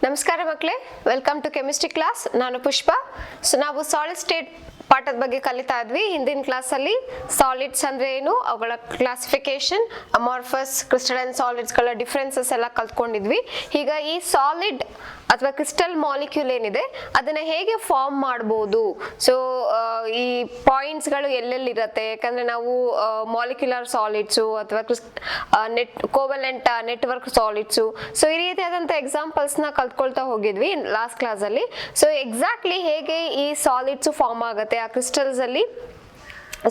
ನಮಸ್ಕಾರ ಮಕ್ಕಳೇ, welcome to chemistry class. ನಾನು ಪುಷ್ಪ. ಸೊ ನಾವು ಸಾಲಿಡ್ ಸ್ಟೇಟ್ ಪಾಠದ ಬಗ್ಗೆ ಕಲಿತಾ ಇದ್ವಿ. ಹಿಂದಿನ ಕ್ಲಾಸಲ್ಲಿ ಸಾಲಿಡ್ಸ್ ಅಂದ್ರೆ ಏನು, ಅವುಗಳ ಕ್ಲಾಸಿಫಿಕೇಶನ್, ಅಮಾರ್ಫಸ್, ಕ್ರಿಸ್ಟಲೈನ್ ಸಾಲಿಡ್ಸ್ಗಳ ಡಿಫ್ರೆನ್ಸಸ್ ಎಲ್ಲ ಕಲ್ತ್ಕೊಂಡಿದ್ವಿ. ಈಗ ಈ ಸಾಲಿಡ್ ಅಥವಾ ಕ್ರಿಸ್ಟಲ್ ಮಾಲಿಕ್ಯೂಲ್ ಏನಿದೆ ಅದನ್ನ ಹೇಗೆ ಫಾರ್ಮ್ ಮಾಡಬಹುದು, ಸೊ ಈ ಪಾಯಿಂಟ್ಸ್ಗಳು ಎಲ್ಲೆಲ್ಲಿರುತ್ತೆ, ಯಾಕಂದ್ರೆ ನಾವು ಮಾಲಿಕ್ಯುಲರ್ ಸಾಲಿಡ್ಸು ಅಥವಾ ಕೋವಲೆಂಟ್ ನೆಟ್ವರ್ಕ್ ಸಾಲಿಡ್ಸು, ಸೊ ಈ ರೀತಿಯಾದಂಥ ಎಕ್ಸಾಂಪಲ್ಸ್ನ ಕಲ್ತ್ಕೊಳ್ತಾ ಹೋಗಿದ್ವಿ ಲಾಸ್ಟ್ ಕ್ಲಾಸಲ್ಲಿ. ಸೊ ಎಕ್ಸಾಕ್ಟ್ಲಿ ಹೇಗೆ ಈ ಸಾಲಿಡ್ಸು ಫಾರ್ಮ್ ಆಗುತ್ತೆ ಆ ಕ್ರಿಸ್ಟಲ್ಸ್ ಅಲ್ಲಿ,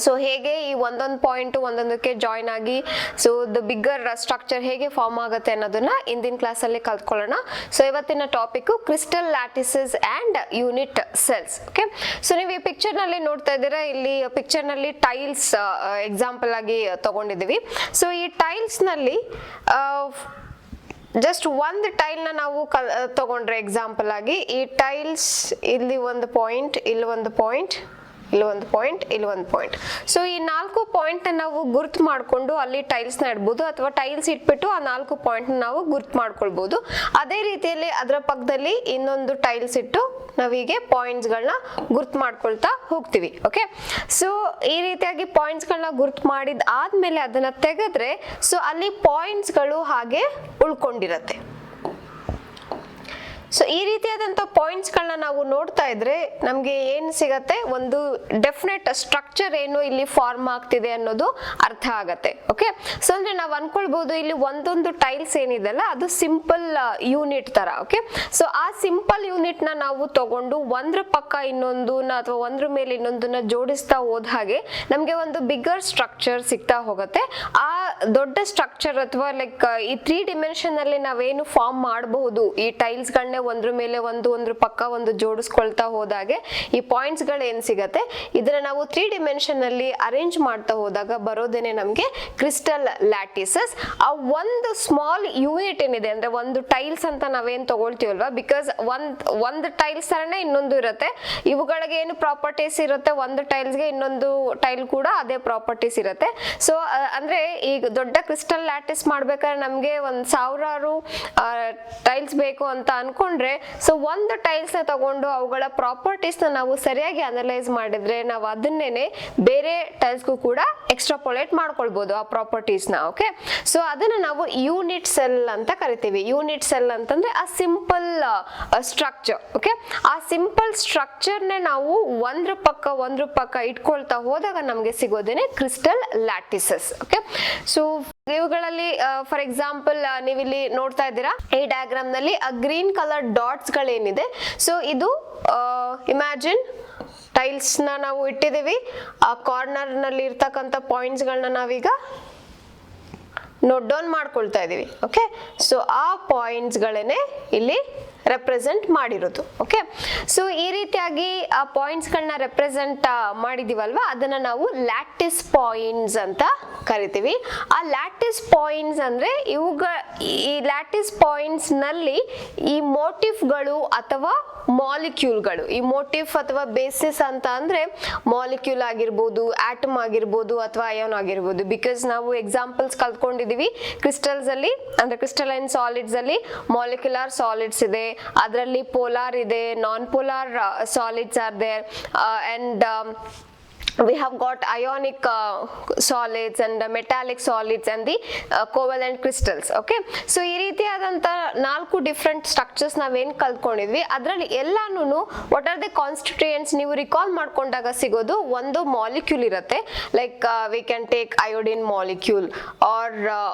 ಸೊ ಹೇಗೆ ಈ ಒಂದೊಂದು ಪಾಯಿಂಟ್ ಒಂದೊಂದಕ್ಕೆ ಜಾಯಿನ್ ಆಗಿ ಸೊ ದ ಬಿಗ್ಗರ್ ಸ್ಟ್ರಕ್ಚರ್ ಹೇಗೆ ಫಾರ್ಮ್ ಆಗುತ್ತೆ ಅನ್ನೋದನ್ನ ಇಂದಿನ ಕ್ಲಾಸಲ್ಲಿ ಕಲ್ತ್ಕೊಳ್ಳೋಣ. ಸೊ ಇವತ್ತಿನ topic crystal lattices and unit cells. Okay, so ನೀವು ಈ ಪಿಕ್ಚರ್ ನಲ್ಲಿ ನೋಡ್ತಾ ಇದ್ದೀರಾ, ಇಲ್ಲಿ ಪಿಕ್ಚರ್ ನಲ್ಲಿ ಟೈಲ್ಸ್ ಎಕ್ಸಾಂಪಲ್ ಆಗಿ ತಗೊಂಡಿದ್ದೀವಿ. ಸೊ ಈ ಟೈಲ್ಸ್ ನಲ್ಲಿ ಜಸ್ಟ್ ಒಂದು ಟೈಲ್ ನ ನಾವು ತಗೊಂಡ್ರೆ ಎಕ್ಸಾಂಪಲ್ ಆಗಿ, ಈ ಟೈಲ್ಸ್ ಇಲ್ಲಿ ಒಂದು ಪಾಯಿಂಟ್, ಇಲ್ಲಿ ಒಂದು ಪಾಯಿಂಟ್, ಇಲ್ಲಿ ಒಂದು ಪಾಯಿಂಟ್, ಇಲ್ಲಿ ಒಂದು ಪಾಯಿಂಟ್. ಸೊ ಈ 4 ಪಾಯಿಂಟ್ ನಾವು ಗುರ್ತು ಮಾಡ್ಕೊಂಡು ಅಲ್ಲಿ ಟೈಲ್ಸ್ ನ ಇಡ್ಬೋದು, ಅಥವಾ ಟೈಲ್ಸ್ ಇಟ್ಬಿಟ್ಟು ಆ 4 ಪಾಯಿಂಟ್ ನಾವು ಗುರ್ತು ಮಾಡ್ಕೊಳ್ಬಹುದು. ಅದೇ ರೀತಿಯಲ್ಲಿ ಅದರ ಪಕ್ಕದಲ್ಲಿ ಇನ್ನೊಂದು ಟೈಲ್ಸ್ ಇಟ್ಟು ನಾವೀಗೆ ಪಾಯಿಂಟ್ಸ್ ಗಳನ್ನ ಗುರ್ತು ಮಾಡ್ಕೊಳ್ತಾ ಹೋಗ್ತೀವಿ. ಓಕೆ, ಸೊ ಈ ರೀತಿಯಾಗಿ ಪಾಯಿಂಟ್ಸ್ ಗಳನ್ನ ಗುರ್ತು ಮಾಡಿದ ಆದ್ಮೇಲೆ ಅದನ್ನ ತೆಗೆದ್ರೆ ಸೊ ಅಲ್ಲಿ ಪಾಯಿಂಟ್ಸ್ ಗಳು ಹಾಗೆ ಉಳ್ಕೊಂಡಿರತ್ತೆ. ಸೊ ಈ ರೀತಿಯಾದಂಥ ಪಾಯಿಂಟ್ಸ್ಗಳನ್ನ ನಾವು ನೋಡ್ತಾ ಇದ್ರೆ ನಮಗೆ ಏನು ಸಿಗತ್ತೆ, ಒಂದು ಡೆಫಿನೆಟ್ ಸ್ಟ್ರಕ್ಚರ್ ಏನು ಇಲ್ಲಿ ಫಾರ್ಮ್ ಆಗ್ತಿದೆ ಅನ್ನೋದು ಅರ್ಥ ಆಗತ್ತೆ. ಓಕೆ, ಸೊ ಅಂದ್ರೆ ನಾವು ಅನ್ಕೊಳ್ಬಹುದು ಇಲ್ಲಿ ಒಂದೊಂದು ಟೈಲ್ಸ್ ಏನಿದೆಲ್ಲ ಅದು ಸಿಂಪಲ್ ಯೂನಿಟ್ ತರ. ಓಕೆ, ಸೊ ಆ ಸಿಂಪಲ್ ಯೂನಿಟ್ ನ ನಾವು ತಗೊಂಡು ಒಂದ್ರ ಪಕ್ಕ ಇನ್ನೊಂದನ್ನ ಅಥವಾ ಒಂದ್ರ ಮೇಲೆ ಇನ್ನೊಂದನ್ನ ಜೋಡಿಸ್ತಾ ಹೋದ ಹಾಗೆ ನಮಗೆ ಒಂದು ಬಿಗ್ಗರ್ ಸ್ಟ್ರಕ್ಚರ್ ಸಿಗ್ತಾ ಹೋಗುತ್ತೆ. ಆ ದೊಡ್ಡ ಸ್ಟ್ರಕ್ಚರ್ ಅಥವಾ ಲೈಕ್ ಈ 3 ಡಿಮೆನ್ಷನ್ ಅಲ್ಲಿ ನಾವೇನು ಫಾರ್ಮ್ ಮಾಡಬಹುದು, ಈ ಟೈಲ್ಸ್ ಗಳನ್ನ ಒಂದ್ರ ಮೇಲೆ ಒಂದ್ರ ಪಕ್ಕ ಒಂದು ಜೋಡಿಸ್ಕೊಳ್ತಾ ಹೋದಾಗೆ ಈ ಪಾಯಿಂಟ್ಸ್ ಗಳು ಏನ್ ಸಿಗತ್ತೆ, ಇದನ್ನ ನಾವು 3 ಡಿಮೆನ್ಷನ್ ಅಲ್ಲಿ ಅರೇಂಜ್ ಮಾಡ್ತಾ ಹೋದಾಗ ಬರೋದೇನೆ ನಮ್ಗೆ ಕ್ರಿಸ್ಟಲ್ ಲ್ಯಾಟಿಸಸ್. ಆ ಒಂದು ಸ್ಮಾಲ್ ಯೂನಿಟ್ ಏನಿದೆ ಅಂದ್ರೆ ಒಂದು ಟೈಲ್ಸ್ ಅಂತ ನಾವೇನ್ ತಗೊಳ್ತೀವಲ್ವಾ, ಬಿಕಾಸ್ ಒಂದು ಟೈಲ್ಸ್ ತರನೇ ಇನ್ನೊಂದು ಇರುತ್ತೆ. ಇವುಗಳಿಗೆ ಏನು ಪ್ರಾಪರ್ಟೀಸ್ ಇರುತ್ತೆ, ಒಂದು ಟೈಲ್ಸ್ಗೆ ಇನ್ನೊಂದು ಟೈಲ್ ಕೂಡ ಅದೇ ಪ್ರಾಪರ್ಟೀಸ್ ಇರುತ್ತೆ. ಸೊ ಅಂದ್ರೆ ಈಗ ದೊಡ್ಡ ಕ್ರಿಸ್ಟಲ್ ಲ್ಯಾಟಿಸ್ ಮಾಡ್ಬೇಕಾದ್ರೆ ನಮ್ಗೆ 1000 ಟೈಲ್ಸ್ ಬೇಕು ಅಂತ ಅನ್ಕೊಂಡ್ರೆ, ಸೊ ಒಂದು ಟೈಲ್ಸ್ ನ ತಗೊಂಡು ಅವುಗಳ ಪ್ರಾಪರ್ಟೀಸ್ ನ ನಾವು ಸರಿಯಾಗಿ ಅನಲೈಸ್ ಮಾಡಿದ್ರೆ ನಾವು ಅದನ್ನೇನೆ ಬೇರೆ ಟೈಲ್ಸ್ಗೂ ಕೂಡ ಎಕ್ಸ್ಟ್ರಾಪೋಲೇಟ್ ಮಾಡ್ಕೊಳ್ಬಹುದು ಆ ಪ್ರಾಪರ್ಟೀಸ್ ನ. ಓಕೆ, ಸೊ ಅದನ್ನ ನಾವು ಯೂನಿಟ್ ಸೆಲ್ ಅಂತ ಕರಿತೀವಿ. ಯೂನಿಟ್ ಸೆಲ್ ಅಂತಂದ್ರೆ ಆ ಸಿಂಪಲ್ ಸ್ಟ್ರಕ್ಚರ್. ಓಕೆ, ಆ ಸಿಂಪಲ್ ಸ್ಟ್ರಕ್ಚರ್ ನ ನಾವು ಒಂದ್ರ ಪಕ್ಕ ಇಟ್ಕೊಳ್ತಾ ಹೋದಾಗ ನಮ್ಗೆ ಸಿಗೋದೇನೆ ಕ್ರಿಸ್ಟಲ್ ಲ್ಯಾಟಿಸಸ್. ಓಕೆ, ಸೊ ಇವುಗಳಲ್ಲಿ ಫಾರ್ ಎಕ್ಸಾಂಪಲ್ ನೀವಿಲ್ಲಿ ನೋಡ್ತಾ ಇದ್ದೀರಾ ಈ ಡಯಾಗ್ರಾಮ್ ನಲ್ಲಿ ಆ ಗ್ರೀನ್ ಕಲರ್ ಡಾಟ್ಸ್ ಗಳೇನಿದೆ, ಸೊ ಇದು ಇಮ್ಯಾಜಿನ್ ಟೈಲ್ಸ್ ನ ನಾವು ಇಟ್ಟಿದ್ದೀವಿ. ಆ ಕಾರ್ನರ್ ನಲ್ಲಿ ಇರ್ತಕ್ಕಂಥ ಪಾಯಿಂಟ್ಸ್ ಗಳನ್ನ ನಾವೀಗ ನೋಟ್ ಡೌನ್ ಮಾಡ್ಕೊಳ್ತಾ ಇದೀವಿ. ಓಕೆ, ಸೊ ಆ ಪಾಯಿಂಟ್ಸ್ ಗಳೇನೆ ಇಲ್ಲಿ ರೆಪ್ರೆಸೆಂಟ್ ಮಾಡಿರೋದು. ಓಕೆ, ಸೊ ಈ ರೀತಿಯಾಗಿ ಆ ಪಾಯಿಂಟ್ಸ್ ಗಳನ್ನ ರೆಪ್ರೆಸೆಂಟ್ ಮಾಡಿದೀವಲ್ವಾ, ಅದನ್ನ ನಾವು ಲ್ಯಾಟಿಸ್ ಪಾಯಿಂಟ್ಸ್ ಅಂತ ಕರಿತೀವಿ. ಆ ಲ್ಯಾಟಿಸ್ ಪಾಯಿಂಟ್ಸ್ ಅಂದ್ರೆ ಈ ಲ್ಯಾಟಿಸ್ ಪಾಯಿಂಟ್ಸ್ ನಲ್ಲಿ ಈ ಮೋಟಿಫ್ಗಳು ಅಥವಾ ಮಾಲಿಕ್ಯೂಲ್ಗಳು, ಈ ಮೋಟಿಫ್ ಅಥವಾ ಬೇಸಿಸ್ ಅಂತ ಅಂದ್ರೆ ಮಾಲಿಕ್ಯೂಲ್ ಆಗಿರ್ಬೋದು, ಆಟಮ್ ಆಗಿರ್ಬೋದು, ಅಥವಾ ಅಯಾನ್ ಆಗಿರ್ಬೋದು. ಬಿಕಾಸ್ ನಾವು ಎಕ್ಸಾಂಪಲ್ಸ್ ಕಲ್ತ್ಕೊಂಡಿದೀವಿ ಕ್ರಿಸ್ಟಲ್ಸ್ ಅಲ್ಲಿ, ಅಂದ್ರೆ ಕ್ರಿಸ್ಟಲೈನ್ ಸಾಲಿಡ್ಸ್ ಅಲ್ಲಿ ಮಾಲಿಕ್ಯುಲರ್ ಸಾಲಿಡ್ಸ್ ಇದೆ, ಅದರಲ್ಲಿ ಪೋಲಾರ್ ಇದೆ, non polar solids are there, and we have got ionic solids and metallic solids and the covalent crystals. Okay, so ಈ ರೀತಿಯಾದಂತ 4 ಡಿಫ್ರೆಂಟ್ ಸ್ಟ್ರಕ್ಚರ್ಸ್ ನಾವೇನ್ ಕಲ್ತ್ಕೊಂಡಿದ್ವಿ ಅದರಲ್ಲಿ ಎಲ್ಲಾನು ವಾಟ್ ಆರ್ ದ ಕಾನ್ಸ್ಟಿಟ್ಯೂಯೆಂಟ್ಸ್ ನೀವು ರಿಕಾಲ್ ಮಾಡ್ಕೊಂಡಾಗ ಸಿಗೋದು ಒಂದು ಮಾಲಿಕ್ಯೂಲ್ ಇರುತ್ತೆ. Like we can take iodine molecule or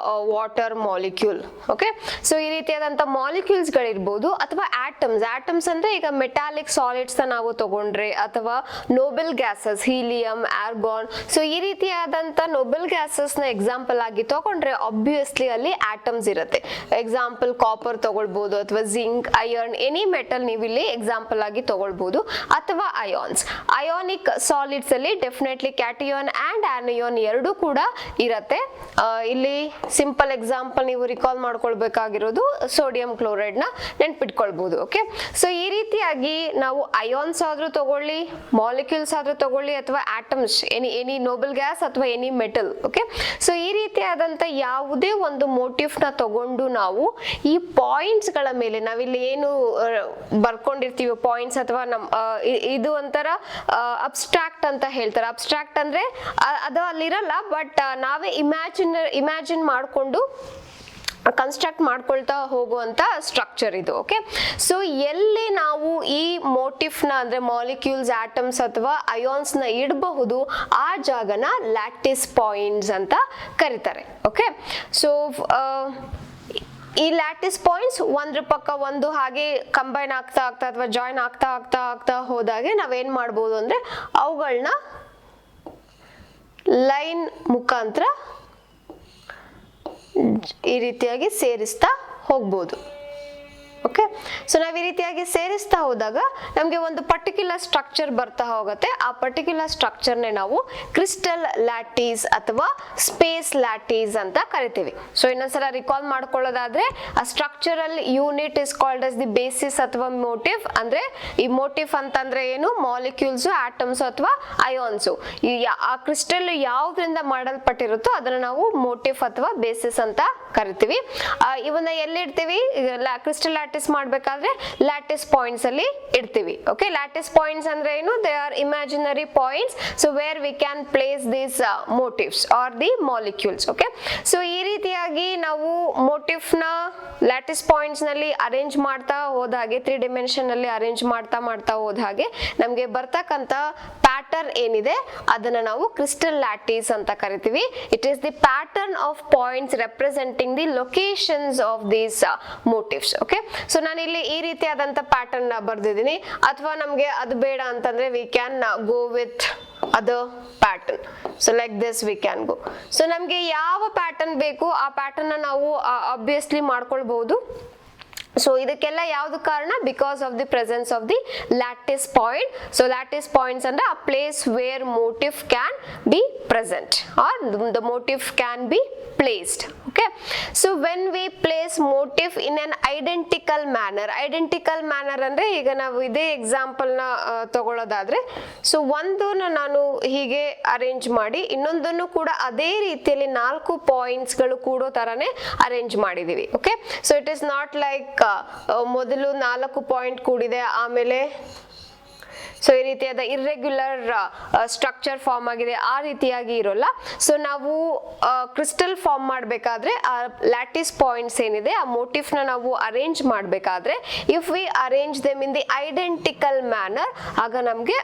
water molecule. Okay, so ಈ ರೀತಿಯಾದಂತ ಮಾಲಿಕ್ಯೂಲ್ಸ್ ಗಳಿರ್ಬೋದು, ಅಥವಾ ಆಟಮ್ಸ್ ಅಂದ್ರೆ ಈಗ ಮೆಟಾಲಿಕ್ ಸಾಲಿಡ್ಸ್ ನಾವು ತಗೊಂಡ್ರೆ, ಅಥವಾ Nobel gases helium, argon, so ಈ ರೀತಿಯಾದಂತ ನೋಬೆಲ್ ಗ್ಯಾಸಸ್ ನ ಎಕ್ಸಾಂಪಲ್ ಆಗಿ ತಗೊಂಡ್ರೆ ಆಬ್ವಿಯಸ್ಲಿ ಅಲ್ಲಿ ಆಟಮ್ಸ್ ಇರುತ್ತೆ. ಎಕ್ಸಾಂಪಲ್ ಕಾಪರ್ ತಗೊಳ್ಬಹುದು, ಅಥವಾ ಜಿಂಕ್, ಐರನ್, ಎನಿ ಮೆಟಲ್ ನೀವು ಇಲ್ಲಿ ಎಕ್ಸಾಂಪಲ್ ಆಗಿ ತಗೊಳ್ಬಹುದು. ಅಥವಾ ಅಯಾನ್ಸ್, ಅಯಾನಿಕ್ ಸಾಲಿಡ್ಸ್ ಅಲ್ಲಿ ಡೆಫಿನೆಟ್ಲಿ ಕ್ಯಾಟಿಯಾನ್ ಅಂಡ್ ಆನಿಯಾನ್ ಎರಡೂ ಕೂಡ ಇರುತ್ತೆ. ಇಲ್ಲಿ ಸಿಂಪಲ್ ಎಕ್ಸಾಂಪಲ್ ನೀವು ರಿಕಾಲ್ ಮಾಡ್ಕೊಳ್ಬೇಕಾಗಿರೋದು ಸೋಡಿಯಂ ಕ್ಲೋರೈಡ್ ನ ನೆನ್ಪಿಟ್ಕೊಳ್ಬಹುದು. ಓಕೆ, ಸೊ ಈ ರೀತಿಯಾಗಿ ನಾವು ಅಯಾನ್ಸ್ ಆದ್ರೂ ತಗೊಳ್ಳಿ, ಮಾಲಿಕ್ಯೂಲ್ಸ್ ಆದ್ರೂ ತಗೊಳ್ಳಿ, ಅಥವಾ ಆಟಮ್ಸ್, ಎನಿ ನೋಬಲ್ ಗ್ಯಾಸ್ ಅಥವಾ ಎನಿ ಮೆಟಲ್. ಓಕೆ, ಸೊ ಈ ರೀತಿಯಾದಂಥ ಯಾವುದೇ ಒಂದು ಮೋಟಿಫ್ ನ ತಗೊಂಡು ನಾವು ಈ ಪಾಯಿಂಟ್ಸ್ ಗಳ ಮೇಲೆ ನಾವಿಲ್ಲಿ ಏನು ಬರ್ಕೊಂಡಿರ್ತೀವಿ ಪಾಯಿಂಟ್ಸ್ ಅಥವಾ ಇದು ಒಂಥರ ಅಬ್ಸ್ಟ್ರಾಕ್ಟ್ ಅಂತ ಹೇಳ್ತಾರೆ. ಅಬ್ಸ್ಟ್ರಾಕ್ಟ್ ಅಂದ್ರೆ ಅದು ಅಲ್ಲಿರಲ್ಲ, ಬಟ್ ನಾವೇ ಇಮ್ಯಾಜಿನ್ ಮಾಡಿಕೊಂಡು ಕನ್ಸ್ಟ್ರಕ್ಟ್ ಮಾಡ್ಕೊಳ್ತಾ ಹೋಗುವಂತ ಸ್ಟ್ರಕ್ಚರ್ ಇದು. ಓಕೆ, ಸೊ ಎಲ್ಲಿ ನಾವು ಈ ಮೋಟಿಫ್ ನ ಅಂದ್ರೆ ಮಾಲಿಕ್ಯೂಲ್ಸ್, ಆಟಮ್ಸ್ ಅಥವಾ ಅಯಾನ್ಸ್ ನ ಇಡಬಹುದು ಆ ಜಾಗನ ಲ್ಯಾಟಿಸ್ ಪಾಯಿಂಟ್ಸ್ ಅಂತ ಕರೀತಾರೆ. ಓಕೆ, ಸೊ ಈ ಲ್ಯಾಟಿಸ್ ಪಾಯಿಂಟ್ಸ್ ಒಂದ್ರ ಪಕ್ಕ ಒಂದು ಹಾಗೆ ಕಂಬೈನ್ ಆಗ್ತಾ ಆಗ್ತಾ ಅಥವಾ ಜಾಯಿನ್ ಆಗ್ತಾ ಆಗ್ತಾ ಆಗ್ತಾ ಹೋದಾಗೆ ನಾವೇನ್ ಮಾಡ್ಬೋದು ಅಂದ್ರೆ ಅವುಗಳನ್ನ ಲೈನ್ ಮುಖಾಂತರ ಈ ರೀತಿಯಾಗಿ ಸೇರಿಸ್ತಾ ಹೋಗ್ಬೋದು. ಓಕೆ, ಸೊ ನಾವು ಈ ರೀತಿಯಾಗಿ ಸೇರಿಸ್ತಾ ಹೋದಾಗ ನಮಗೆ ಒಂದು ಪರ್ಟಿಕ್ಯುಲರ್ ಸ್ಟ್ರಕ್ಚರ್ ಬರ್ತಾ ಹೋಗುತ್ತೆ. ಆ ಪರ್ಟಿಕ್ಯುಲರ್ ಸ್ಟ್ರಕ್ಚರ್ನೇ ನಾವು ಕ್ರಿಸ್ಟಲ್ ಲ್ಯಾಟೀಸ್ ಅಥವಾ ಸ್ಪೇಸ್ ಲ್ಯಾಟೀಸ್ ಅಂತ ಕರಿತೀವಿ. ಸೊ ಇನ್ನೊಂದ್ಸಲ ರಿಕಾಲ್ ಮಾಡ್ಕೊಳ್ಳೋದಾದ್ರೆ ಆ structural unit is called as the basis ಅಥವಾ ಮೋಟಿವ್. ಅಂದ್ರೆ ಈ ಮೋಟಿವ್ ಅಂತಂದ್ರೆ ಏನು, ಮಾಲಿಕ್ಯೂಲ್ಸ್, ಆಟಮ್ಸ್ ಅಥವಾ ಅಯಾನ್ಸ್, ಆ ಕ್ರಿಸ್ಟಲ್ ಯಾವ್ದ್ರಿಂದ ಮಾಡಲ್ಪಟ್ಟಿರುತ್ತೋ ಅದನ್ನ ನಾವು ಮೋಟಿವ್ ಅಥವಾ ಬೇಸಿಸ್ ಅಂತ ಕರಿತೀವಿ. ಇವನ್ನ ಎಲ್ಲಿ ಇಡ್ತೀವಿ, ಕ್ರಿಸ್ಟಲ್ ಲ್ಯಾಟಿಸ್ ಮಾಡಬೇಕಾದ್ರೆ ಲ್ಯಾಟಿಸ್ ಪಾಯಿಂಟ್ಸ್ ಅಲ್ಲಿ ಇಡ್ತೀವಿ. ಓಕೆ, ಲ್ಯಾಟಿಸ್ ಪಾಯಿಂಟ್ಸ್ ಅಂದ್ರೆ ಏನು, they are imaginary points, so where we can place these motives R the molecules. Okay, so ಈ ರೀತಿಯಾಗಿ ನಾವು ಮೋಟಿವ್ ನ ಲ್ಯಾಟಿಸ್ ಪಾಯಿಂಟ್ಸ್ ನಲ್ಲಿ ಅರೇಂಜ್ ಮಾಡ್ತಾ ಹೋದಾಗೆ, 3 dimension ಅಲ್ಲಿ ಅರೇಂಜ್ ಮಾಡ್ತಾ ಹೋದ ಹಾಗೆ ನಮ್ಗೆ ಬರ್ತಕ್ಕಂತ ಪ್ಯಾಟರ್ನ್ ಏನಿದೆ ಅದನ್ನ ನಾವು ಕ್ರಿಸ್ಟಲ್ ಲ್ಯಾಟಿಸ್ ಅಂತ ಕರಿತೀವಿ. It is the pattern of points representing the locations of these motives. Okay, so ನಾನು ಇಲ್ಲಿ ಈ ರೀತಿಯಾದಂತ ಪ್ಯಾಟರ್ನ್ ಬರ್ದಿದ್ದೀನಿ. ಅಥವಾ ನಮ್ಗೆ ಅದು ಬೇಡ ಅಂತಂದ್ರೆ we can go with other pattern. So like this we can go. So ನಮ್ಗೆ ಯಾವ ಪ್ಯಾಟರ್ನ್ ಬೇಕು ಆ ಪ್ಯಾಟರ್ನ್ ನಾವು ಆಬ್ವಿಯಸ್ಲಿ ಮಾಡ್ಕೊಳ್ಬಹುದು. ಸೊ ಇದಕ್ಕೆಲ್ಲ ಯಾವ್ದು ಕಾರಣ, because of the presence of the lattice point. So lattice points ಅಂದ್ರೆ a place where motif can be present or the motif can be placed. Okay, so when we place motif in an identical manner ಅಂದ್ರೆ ಈಗ ನಾವು ಇದೇ example ನ ತಗೊಳ್ಳೋದಾದ್ರೆ, so ಒಂದನ್ನು ನಾನು ಹೀಗೆ arrange ಮಾಡಿ ಇನ್ನೊಂದನ್ನು ಕೂಡ ಅದೇ ರೀತಿಯಲ್ಲಿ 4 ಪಾಯಿಂಟ್ಸ್ ಗಳು ಕೂಡೋ ತರನೇ ಅರೇಂಜ್ ಮಾಡಿದೀವಿ. Okay, so it is not like ಮೊದಲು 4 ಪಾಯಿಂಟ್ ಕೂಡಿದೆ ಆಮೇಲೆ ಸೊ ಈ ರೀತಿಯಾದ ಇರ್ರೆಗ್ಯುಲರ್ ಸ್ಟ್ರಕ್ಚರ್ ಫಾರ್ಮ್ ಆಗಿದೆ, ಆ ರೀತಿಯಾಗಿ ಇರೋಲ್ಲ. ಸೊ ನಾವು ಕ್ರಿಸ್ಟಲ್ ಫಾರ್ಮ್ ಮಾಡಬೇಕಾದ್ರೆ ಆ ಲ್ಯಾಟಿಸ್ ಪಾಯಿಂಟ್ಸ್ ಏನಿದೆ ಆ ಮೋಟಿಫ್ ನ ನಾವು ಅರೇಂಜ್ ಮಾಡಬೇಕಾದ್ರೆ, if we arrange them in the identical manner, ಆಗ ನಮಗೆ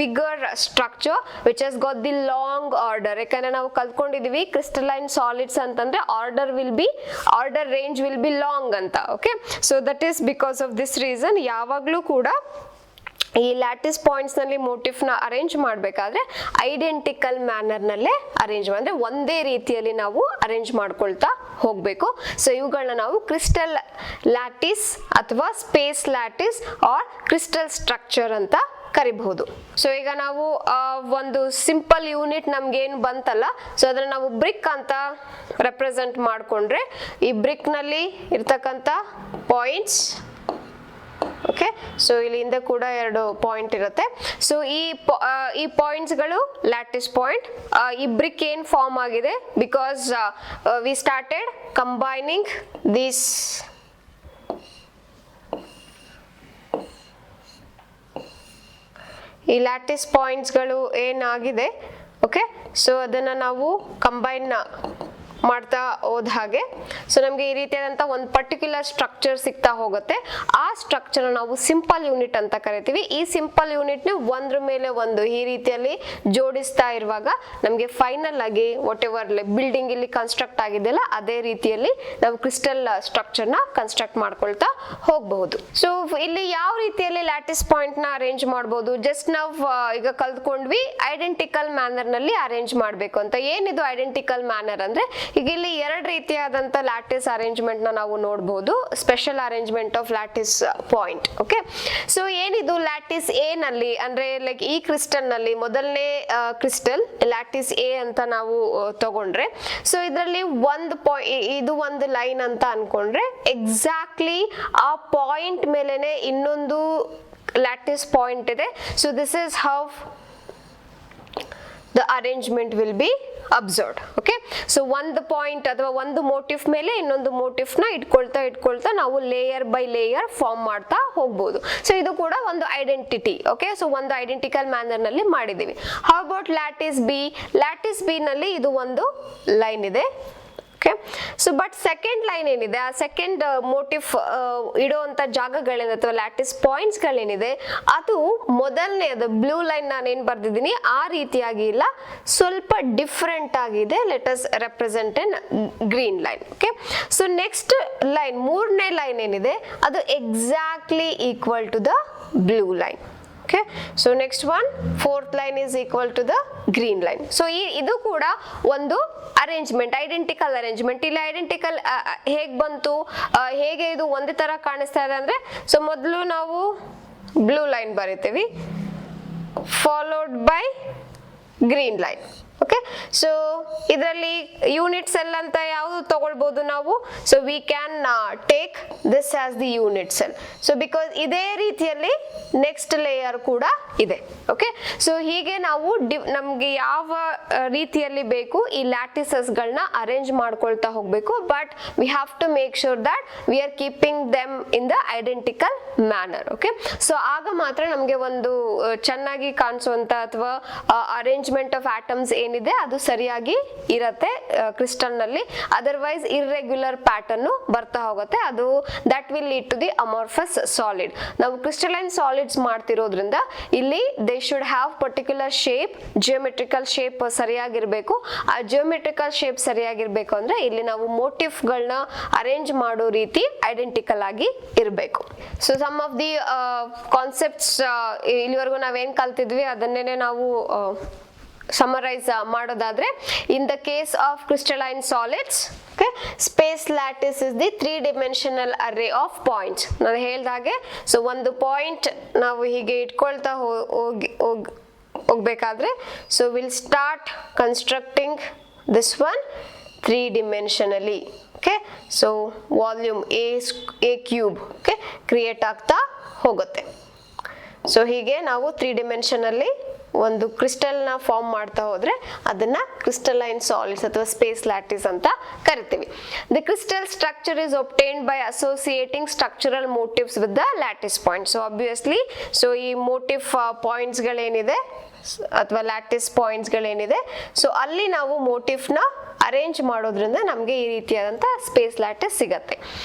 bigger structure which has got the long order. ಯಾಕಂದ್ರೆ ನಾವು ಕಲ್ತ್ಕೊಂಡಿದೀವಿ ಕ್ರಿಸ್ಟಲೈನ್ ಸಾಲಿಡ್ಸ್ ಅಂತಂದ್ರೆ order range will be long ಅಂತ. Okay, so that is because of this reason ಯಾವಾಗ್ಲೂ ಕೂಡ ಈ ಲ್ಯಾಟಿಸ್ ಪಾಯಿಂಟ್ಸ್ ನಲ್ಲಿ ಮೋಟಿಫ್ ನ ಅರೇಂಜ್ ಮಾಡಬೇಕಾದ್ರೆ ಐಡೆಂಟಿಕಲ್ ಮ್ಯಾನರ್ ನಲ್ಲೇ ಅರೇಂಜ್ ಅಂದ್ರೆ ಒಂದೇ ರೀತಿಯಲ್ಲಿ ನಾವು ಅರೇಂಜ್ ಮಾಡ್ಕೊಳ್ತಾ ಹೋಗ್ಬೇಕು. ಸೊ ಇವುಗಳನ್ನ ನಾವು ಕ್ರಿಸ್ಟಲ್ ಲ್ಯಾಟಿಸ್ ಅಥವಾ space lattice or crystal structure ಅಂತ ಕರಿಬಹುದು. ಸೊ ಈಗ ನಾವು ಒಂದು ಸಿಂಪಲ್ ಯೂನಿಟ್ ನಮ್ಗೆ ಏನು ಬಂತಲ್ಲ, ಸೊ ಅದನ್ನ ನಾವು ಬ್ರಿಕ್ ಅಂತ ರೆಪ್ರೆಸೆಂಟ್ ಮಾಡ್ಕೊಂಡ್ರೆ ಈ ಬ್ರಿಕ್ ನಲ್ಲಿ ಇರ್ತಕ್ಕಂಥ ಪಾಯಿಂಟ್ಸ್. ಓಕೆ, ಸೊ ಇಲ್ಲಿ ಹಿಂದೆ ಕೂಡ 2 ಪಾಯಿಂಟ್ ಇರುತ್ತೆ. ಸೊ ಈ ಪಾಯಿಂಟ್ಸ್ ಗಳು ಲ್ಯಾಟಿಸ್ ಪಾಯಿಂಟ್. ಈ ಬ್ರಿಕ್ ಏನ್ ಫಾರ್ಮ್ ಆಗಿದೆ because we started combining this ಈ ಲ್ಯಾಟಿಸ್ ಪಾಯಿಂಟ್ಸ್ ಗಳು ಏನಾಗಿದೆ. ಓಕೆ, ಸೊ ಅದನ್ನ ನಾವು ಕಂಬೈನ್ ಮಾಡ್ತಾ ಹೋದ ಹಾಗೆ ಸೊ ನಮಗೆ ಈ ರೀತಿಯಾದಂತ ಒಂದು ಪರ್ಟಿಕ್ಯುಲರ್ ಸ್ಟ್ರಕ್ಚರ್ ಸಿಗ್ತಾ ಹೋಗುತ್ತೆ. ಆ ಸ್ಟ್ರಕ್ಚರ್ ನಾವು ಸಿಂಪಲ್ ಯೂನಿಟ್ ಅಂತ ಕರಿತೀವಿ. ಈ ಸಿಂಪಲ್ ಯೂನಿಟ್ ನ ಒಂದ್ರ ಮೇಲೆ ಒಂದು ಈ ರೀತಿಯಲ್ಲಿ ಜೋಡಿಸ್ತಾ ಇರುವಾಗ ನಮಗೆ ಫೈನಲ್ ಆಗಿ ವಾಟ್ ಎವರ್ ಬಿಲ್ಡಿಂಗ್ ಇಲ್ಲಿ ಕನ್ಸ್ಟ್ರಕ್ಟ್ ಆಗಿದೆಯಲ್ಲ ಅದೇ ರೀತಿಯಲ್ಲಿ ನಾವು ಕ್ರಿಸ್ಟಲ್ ಸ್ಟ್ರಕ್ಚರ್ ನ ಕನ್ಸ್ಟ್ರಕ್ಟ್ ಮಾಡ್ಕೊಳ್ತಾ ಹೋಗಬಹುದು. ಸೊ ಇಲ್ಲಿ ಯಾವ ರೀತಿಯಲ್ಲಿ ಲ್ಯಾಟಿಸ್ ಪಾಯಿಂಟ್ ನ ಅರೇಂಜ್ ಮಾಡಬಹುದು, ಜಸ್ಟ್ ನಾವು ಈಗ ಕಲ್ತ್ಕೊಂಡ್ವಿ ಐಡೆಂಟಿಕಲ್ ಮ್ಯಾನರ್ ನಲ್ಲಿ ಅರೇಂಜ್ ಮಾಡಬೇಕು ಅಂತ. ಏನಿದು ಐಡೆಂಟಿಕಲ್ ಮ್ಯಾನರ್ ಅಂದ್ರೆ, ಈಗ ಇಲ್ಲಿ 2 ರೀತಿಯಾದಂತ ಲ್ಯಾಟಿಸ್ ಅರೇಂಜ್ಮೆಂಟ್ ನ ನಾವು ನೋಡಬಹುದು. Special arrangement of lattice point. Okay, so ಏನಿದು ಲ್ಯಾಟಿಸ್ ಎ ನಲ್ಲಿ ಅಂದ್ರೆ ಲೈಕ್ ಈ ಕ್ರಿಸ್ಟಲ್ ನಲ್ಲಿ ಮೊದಲನೇ ಕ್ರಿಸ್ಟಲ್ ಲ್ಯಾಟಿಸ್ ಎ ಅಂತ ನಾವು ತಗೊಂಡ್ರೆ, ಸೊ ಇದರಲ್ಲಿ ಇದು ಒಂದು ಲೈನ್ ಅಂತ ಅನ್ಕೊಂಡ್ರೆ ಎಕ್ಸಾಕ್ಟ್ಲಿ ಆ ಪಾಯಿಂಟ್ ಮೇಲೆನೆ ಇನ್ನೊಂದು ಲ್ಯಾಟಿಸ್ ಪಾಯಿಂಟ್ ಇದೆ. So this is how the arrangement will be observed. Okay, so ಒಂದು ಪಾಯಿಂಟ್ ಅಥವಾ ಒಂದು ಮೋಟಿಫ್ ಮೇಲೆ ಇನ್ನೊಂದು ಮೋಟಿಫ್ ನ ಇಟ್ಕೊಳ್ತಾ ನಾವು ಲೇಯರ್ ಬೈ ಲೇಯರ್ ಫಾರ್ಮ್ ಮಾಡ್ತಾ ಹೋಗ್ಬೋದು. ಸೊ ಇದು ಕೂಡ ಒಂದು ಐಡೆಂಟಿಟಿ. ಓಕೆ, ಸೊ ಒಂದು ಐಡೆಂಟಿಕಲ್ ಮ್ಯಾನರ್ ನಲ್ಲಿ ಮಾಡಿದೀವಿ. How about lattice B? Lattice B ನಲ್ಲಿ ಇದು ಒಂದು ಲೈನ್ ಇದೆ. Okay, so but second line ಏನಿದೆ, ಆ ಸೆಕೆಂಡ್ ಮೋಟಿಫ್ ಇಡುವಂತ ಜಾಗಗಳೇನಿದೆ ಅಥವಾ ಲ್ಯಾಟಿಸ್ ಪಾಯಿಂಟ್ಸ್ ಗಳೇನಿದೆ, ಅದು ಮೊದಲನೇ ಅದು ಬ್ಲೂ ಲೈನ್ ನಾನು ಏನ್ ಬರ್ದಿದ್ದೀನಿ ಆ ರೀತಿಯಾಗಿ ಇಲ್ಲ, ಸ್ವಲ್ಪ ಡಿಫ್ರೆಂಟ್ ಆಗಿದೆ. Let us represent in green line. Okay, so next line, ಮೂರನೇ ಲೈನ್ ಏನಿದೆ ಅದು exactly equal to the blue line. Okay, so next one, fourth line is equal to the green line. So ಇದು ಕೂಡ ಒಂದು arrangement, identical arrangement. ಇಲ್ಲಿ identical ಹೇಗೆ ಬಂತು, ಹೇಗೆ ಇದು ಒಂದೇ ತರ ಕಾಣಿಸ್ತಾ ಇದೆ ಅಂದ್ರೆ, ಸೊ ಮೊದಲು ನಾವು ಬ್ಲೂ ಲೈನ್ ಬರಿತೀವಿ, followed by green line. Okay, so ಇದರಲ್ಲಿ ಯೂನಿಟ್ ಸೆಲ್ ಅಂತ ಯಾವುದು ತಗೊಳ್ಬಹುದು ನಾವು. So we can take this as the unit cell. So because ಇದೇ ರೀತಿಯಲ್ಲಿ ನೆಕ್ಸ್ಟ್ ಲೇಯರ್ ಕೂಡ ಇದೆ. ಓಕೆ, ಸೊ ಹೀಗೆ ನಾವು ನಮ್ಗೆ ಯಾವ ರೀತಿಯಲ್ಲಿ ಬೇಕು ಈ ಲ್ಯಾಟಿಸಸ್ ಗಳನ್ನ ಅರೇಂಜ್ ಮಾಡ್ಕೊಳ್ತಾ ಹೋಗ್ಬೇಕು. But we have to make sure that we are keeping them in the identical manner. Okay, so ಆಗ ಮಾತ್ರ ನಮ್ಗೆ ಒಂದು ಚೆನ್ನಾಗಿ ಕಾಣಿಸುವಂತ ಅಥವಾ ಅರೇಂಜ್ಮೆಂಟ್ ಆಫ್ ಆಟಮ್ಸ್ ಏನಿದೆ ಅದು ಸರಿಯಾಗಿ ಇರತ್ತೆ ಕ್ರಿಸ್ಟಲ್ ನಲ್ಲಿ. ಅದರ್ವೈಸ್ ಇರ್ರೆಗ್ಯುಲರ್ ಪ್ಯಾಟರ್ನ್ ಬರ್ತಾ ಹೋಗುತ್ತೆ. ಅದು that will lead to the amorphous solid. ನಾವು ಕ್ರಿಸ್ಟಲೈನ್ ಸಾಲಿಡ್ಸ್ ಮಾಡ್ತಿರೋದ್ರಿಂದ ಇಲ್ಲಿ they should have particular shape, geometrical shape ಸರಿಯಾಗಿರ್ಬೇಕು. ಆ ಜಿಯೋಮೆಟ್ರಿಕಲ್ ಶೇಪ್ ಸರಿಯಾಗಿರ್ಬೇಕು ಅಂದ್ರೆ ಇಲ್ಲಿ ನಾವು ಮೋಟಿಫ್ ಗಳನ್ನ ಅರೇಂಜ್ ಮಾಡೋ ರೀತಿ ಐಡೆಂಟಿಕಲ್ ಆಗಿ ಇರಬೇಕು. So some of the concepts ಇಲ್ಲಿವರೆಗೂ ನಾವೇನ್ ಕಲ್ತಿದ್ವಿ ಅದನ್ನೇ ನಾವು summarize ಮಾಡೋದಾದ್ರೆ, in the case of crystalline solids, okay, space lattice is the three-dimensional array of points. ನಾನು ಹೇಳಿದಾಗೆ, ಸೊ ಒಂದು ಪಾಯಿಂಟ್ ನಾವು ಹೀಗೆ ಇಟ್ಕೊಳ್ತಾ ಹೋಗ್ಬೇಕಾದ್ರೆ, so will start constructing this one three-dimensionally. Okay, so volume a cube, okay, create ಆಗ್ತಾ ಹೋಗುತ್ತೆ. So ಹೀಗೆ ನಾವು 3 dimensionally ಒಂದು ಕ್ರಿಸ್ಟಲ್ ನ ಫಾರ್ಮ್ ಮಾಡ್ತಾ ಹೋದ್ರೆ ಅದನ್ನ ಕ್ರಿಸ್ಟಲೈನ್ ಸಾಲಿಡ್ಸ್ ಅಥವಾ ಸ್ಪೇಸ್ ಲ್ಯಾಟಿಸ್ ಅಂತ ಕರಿತೀವಿ. The crystal structure is obtained by associating structural motives with the lattice point. So obviously, so ಈ ಮೋಟಿವ್ ಪಾಯಿಂಟ್ಸ್ ಗಳೇನಿದೆ ಅಥವಾ ಲ್ಯಾಟಿಸ್ ಪಾಯಿಂಟ್ಸ್ ಗಳೇನಿದೆ, ಸೊ ಅಲ್ಲಿ ನಾವು ಮೋಟಿಫ್ ನ ಅರೇಂಜ್ ಮಾಡೋದ್ರಿಂದ ನಮಗೆ ಈ ರೀತಿಯಾದಂತ ಸ್ಪೇಸ್ ಲ್ಯಾಟಿಸ್ ಸಿಗತ್ತೆ.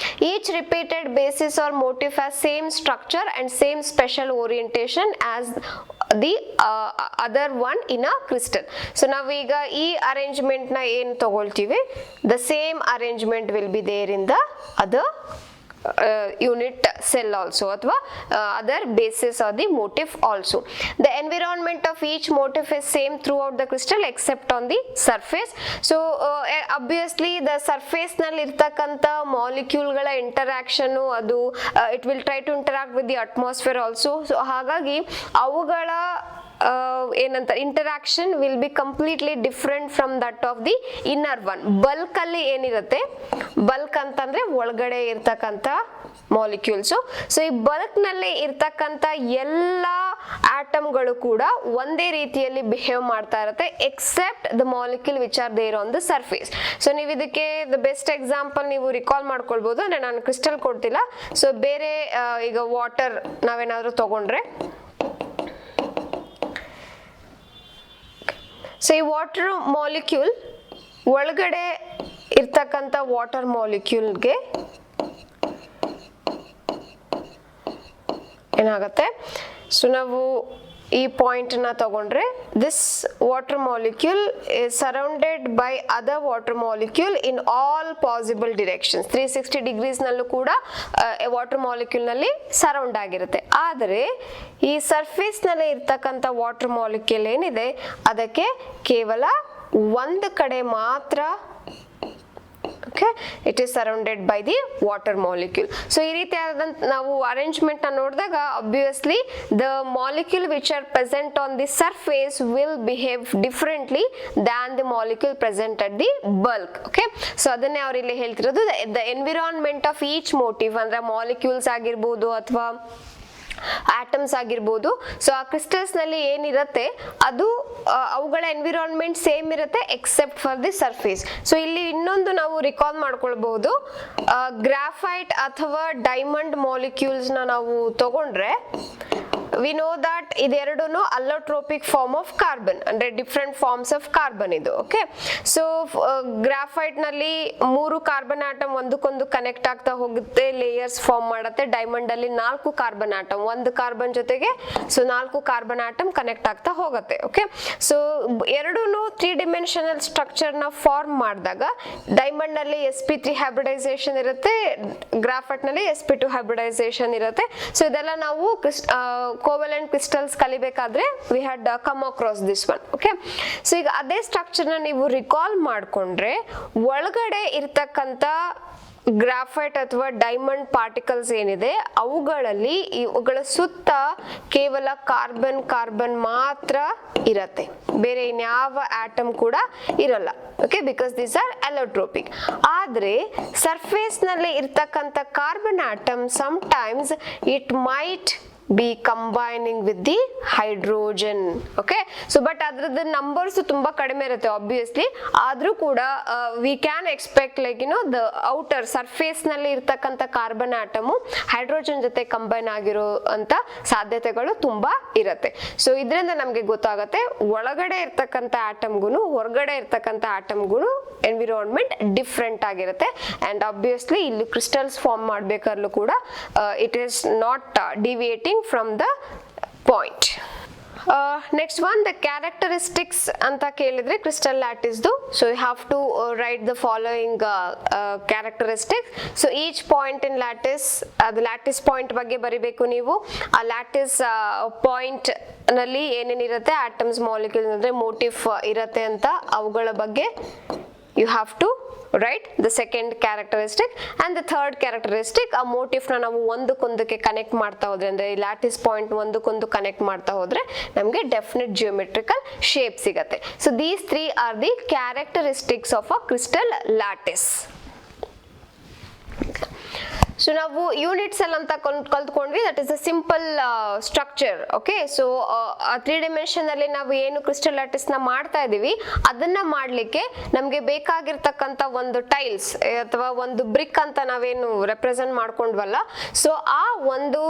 Each repeated basis or motif has same structure and same spatial orientation as the other one in a crystal. So ನಾವೀಗ ಈ ಅರೇಂಜ್ಮೆಂಟ್ ನ ಏನ್ ತಗೊಳ್ತೀವಿ, the same arrangement will be there in the other unit cell also athwa other bases or the motif also. The environment of each motif is same throughout the crystal except on the surface. So obviously the surface nalli irtakanta molecule gala interaction adu it will try to interact with the atmosphere also. So hagagi avugala ಏನಂತ interaction will be completely different from that of the inner one. Bulk ಅಲ್ಲಿ ಏನಿರುತ್ತೆ, bulk ಅಂತಂದ್ರೆ ಒಳಗಡೆ ಇರ್ತಕ್ಕಂಥ molecules. So ಈ bulk ನಲ್ಲಿ ಇರ್ತಕ್ಕಂಥ ಎಲ್ಲ ಆಟಮ್ಗಳು ಕೂಡ ಒಂದೇ ರೀತಿಯಲ್ಲಿ ಬಿಹೇವ್ ಮಾಡ್ತಾ ಇರುತ್ತೆ except the molecule which are there on the surface. So ನೀವು ಇದಕ್ಕೆ ದ ಬೆಸ್ಟ್ ಎಕ್ಸಾಂಪಲ್ ನೀವು ರಿಕಾಲ್ ಮಾಡ್ಕೊಳ್ಬಹುದು. ಅಂದ್ರೆ ನಾನು ಕ್ರಿಸ್ಟಲ್ ಕೊಡ್ತಿಲ್ಲ. ಸೊ ಬೇರೆ ಈಗ ವಾಟರ್ ನಾವೇನಾದ್ರೂ ತಗೊಂಡ್ರೆ, ಸೊ ಈ ವಾಟರ್ ಮಾಲಿಕ್ಯೂಲ್ ಒಳಗಡೆ ಇರ್ತಕ್ಕಂಥ ವಾಟರ್ ಮಾಲಿಕ್ಯೂಲ್ಗೆ ಏನಾಗುತ್ತೆ, ಸೊ ನಾವು ಈ ಪಾಯಿಂಟ್ ನ ತಗೊಂಡ್ರೆ this water molecule is surrounded by other water molecule in all possible directions. 360 degrees ನಲ್ಲೂ ಕೂಡ ವಾಟರ್ ಮಾಲಿಕ್ಯೂಲ್ ನಲ್ಲಿ ಸರೌಂಡ್ ಆಗಿರುತ್ತೆ. ಆದರೆ ಈ ಸರ್ಫೇಸ್ ನಲ್ಲಿ ಇರ್ತಕ್ಕಂಥ ವಾಟರ್ ಮಾಲಿಕ್ಯೂಲ್ ಏನಿದೆ ಅದಕ್ಕೆ ಕೇವಲ ಒಂದು ಕಡೆ ಮಾತ್ರ okay, it is surrounded by the water molecule. So ಈ ರೀತಿಯಾದಂತ ನಾವು ಅರೇಂಜ್ಮೆಂಟ್ ನ ನೋಡಿದಾಗ obviously the molecule which are present on the surface will behave differently than the molecule present at the bulk. Okay, so ಅದನ್ನೇ ಅವರು ಇಲ್ಲಿ ಹೇಳ್ತಿರೋದು the environment of each motif ಅಂದ್ರೆ molecules ಆಗಿರಬಹುದು ಅಥವಾ ಆಟಮ್ಸ್ ಆಗಿರ್ಬೋದು. ಸೊ ಆ ಕ್ರಿಸ್ಟಲ್ಸ್ ನಲ್ಲಿ ಏನಿರುತ್ತೆ ಅದು ಅವುಗಳ ಎನ್ವಿರಾನ್ಮೆಂಟ್ ಸೇಮ್ ಇರುತ್ತೆ accept for the surface. So ಇಲ್ಲಿ ಇನ್ನೊಂದು ನಾವು ರಿಕಾಲ್ ಮಾಡ್ಕೊಳ್ಬಹುದು, ಗ್ರಾಫೈಟ್ ಅಥವಾ ಡೈಮಂಡ್ ಮಾಲಿಕ್ಯೂಲ್ಸ್ ನಾವು ತಗೊಂಡ್ರೆ we know that ಇದೆರಡೂನು allotropic form of carbon ಅಂದ್ರೆ different forms of carbon ಇದು. ಓಕೆ, ಸೊ ಗ್ರಾಫೈಟ್ ನಲ್ಲಿ 3 ಕಾರ್ಬನ್ ಆಟಮ್ ಒಂದಕ್ಕೊಂದು ಕನೆಕ್ಟ್ ಆಗ್ತಾ ಹೋಗುತ್ತೆ, ಲೇಯರ್ಸ್ ಫಾರ್ಮ್ ಮಾಡುತ್ತೆ. ಡೈಮಂಡ್ ಅಲ್ಲಿ 4 ಕಾರ್ಬನ್ ಆಟಮ್, ಒಂದು ಕಾರ್ಬನ್ ಜೊತೆಗೆ ಸೊ 4 ಕಾರ್ಬನ್ ಆಟಮ್ ಕನೆಕ್ಟ್ ಆಗ್ತಾ ಹೋಗುತ್ತೆ. ಓಕೆ, ಸೊ ಎರಡೂನು 3 dimensional ಸ್ಟ್ರಕ್ಚರ್ ನ ಫಾರ್ಮ್ ಮಾಡಿದಾಗ ಡೈಮಂಡ್ ನಲ್ಲಿ sp3 ಹೈಬ್ರಿಡೈಸೇಷನ್ ಇರುತ್ತೆ, ಗ್ರಾಫೈಟ್ ನಲ್ಲಿ sp2 ಹೈಬ್ರಿಡೈಸೇಷನ್ ಇರುತ್ತೆ. ಸೊ ಇದೆಲ್ಲ ನಾವು ಕೋವೆಲೆಂಟ್ ಕ್ರಿಸ್ಟಲ್ಸ್ ಕಲಿಬೇಕಾದ್ರೆ we had come across this one. Okay, so ಈಗ ಅದೇ ಸ್ಟ್ರಕ್ಚರ್ ನ ನೀವು ರಿಕಾಲ್ ಮಾಡ್ಕೊಂಡ್ರೆ ಒಳಗಡೆ ಇರ್ತಕ್ಕಂಥ ಗ್ರಾಫೈಟ್ ಅಥವಾ ಡೈಮಂಡ್ ಪಾರ್ಟಿಕಲ್ಸ್ ಏನಿದೆ ಅವುಗಳಲ್ಲಿ ಇವುಗಳ ಸುತ್ತ ಕೇವಲ ಕಾರ್ಬನ್ ಕಾರ್ಬನ್ ಮಾತ್ರ ಇರತ್ತೆ, ಬೇರೆ ಇನ್ಯಾವ ಆಟಮ್ ಕೂಡ ಇರಲ್ಲ. Okay, because these are allotropic. ಆದ್ರೆ ಸರ್ಫೇಸ್ ನಲ್ಲಿ ಇರ್ತಕ್ಕಂಥ carbon atom some times it might be combining with the hydrogen. Okay, so but ಅದ್ರದ್ದು ನಂಬರ್ಸ್ ತುಂಬಾ ಕಡಿಮೆ ಇರುತ್ತೆ ಆಬ್ವಿಯಸ್ಲಿ, ಆದ್ರೂ ಕೂಡ we can expect like the outer surface ನಲ್ಲಿ ಇರ್ತಕ್ಕಂಥ ಕಾರ್ಬನ್ ಆಟಮ್ ಹೈಡ್ರೋಜನ್ ಜೊತೆ ಕಂಬೈನ್ ಆಗಿರೋ ಅಂತ ಸಾಧ್ಯತೆಗಳು ತುಂಬಾ ಇರುತ್ತೆ. ಸೊ ಇದರಿಂದ ನಮ್ಗೆ ಗೊತ್ತಾಗುತ್ತೆ ಒಳಗಡೆ ಇರ್ತಕ್ಕಂಥ ಆಟಮ್ಗೂ ಹೊರಗಡೆ ಇರ್ತಕ್ಕಂಥ ಆಟಮ್ಗೂ ಎನ್ವಿರಾನ್ಮೆಂಟ್ ಡಿಫ್ರೆಂಟ್ ಆಗಿರುತ್ತೆ. ಅಂಡ್ ಆಬ್ವಿಯಸ್ಲಿ ಇಲ್ಲಿ ಕ್ರಿಸ್ಟಲ್ಸ್ ಫಾರ್ಮ್ ಮಾಡ್ಬೇಕಾದ್ರೂ ಕೂಡ it is not deviating from the point. Next one, the characteristics anta kelidre crystal lattice du. So you have to write the following characteristics. So each point in lattice, the lattice point ಬಗ್ಗೆ ಬರಿಬೇಕು ನೀವು. ಆ lattice point ನಲ್ಲಿ ಏನೇನಿರುತ್ತೆ atoms molecules ಅಂದ್ರೆ motif ಇರುತ್ತೆ ಅಂತ ಅವುಗಳ ಬಗ್ಗೆ you have to write the second characteristic. And the third characteristic, ಆ motif ನ ನಾವು ಒಂದಕ್ಕೊಂದಕ್ಕೆ ಕನೆಕ್ಟ್ ಮಾಡ್ತಾ ಹೋದ್ರೆ ಅಂದ್ರೆ ಲ್ಯಾಟಿಸ್ ಪಾಯಿಂಟ್ ಒಂದಕ್ಕೊಂದು ಕನೆಕ್ಟ್ ಮಾಡ್ತಾ ಹೋದ್ರೆ ನಮಗೆ ಡೆಫಿನೆಟ್ ಜಿಯೋಮೆಟ್ರಿಕಲ್ ಶೇಪ್ ಸಿಗತ್ತೆ. So these 3 are the characteristics of a crystal lattice. So ನಾವು ಯೂನಿಟ್ ಸೆಲ್ ಅಂತ ಕಲ್ತ್ಕೊಂಡ್ವಿ, that is a simple structure. Okay, so 3 dimension ಅಲ್ಲಿ ನಾವು ಏನು ಕ್ರಿಸ್ಟಲ್ ಲ್ಯಾಟಿಸ್ ನ ಮಾಡ್ತಾ ಇದೀವಿ ಅದನ್ನ ಮಾಡ್ಲಿಕ್ಕೆ ನಮ್ಗೆ ಬೇಕಾಗಿರ್ತಕ್ಕಂಥ ಒಂದು ಟೈಲ್ಸ್ ಅಥವಾ ಒಂದು ಬ್ರಿಕ್ ಅಂತ ನಾವೇನು ರೆಪ್ರೆಸೆಂಟ್ ಮಾಡ್ಕೊಂಡ್ವಲ್ಲ, ಸೊ ಆ ಒಂದು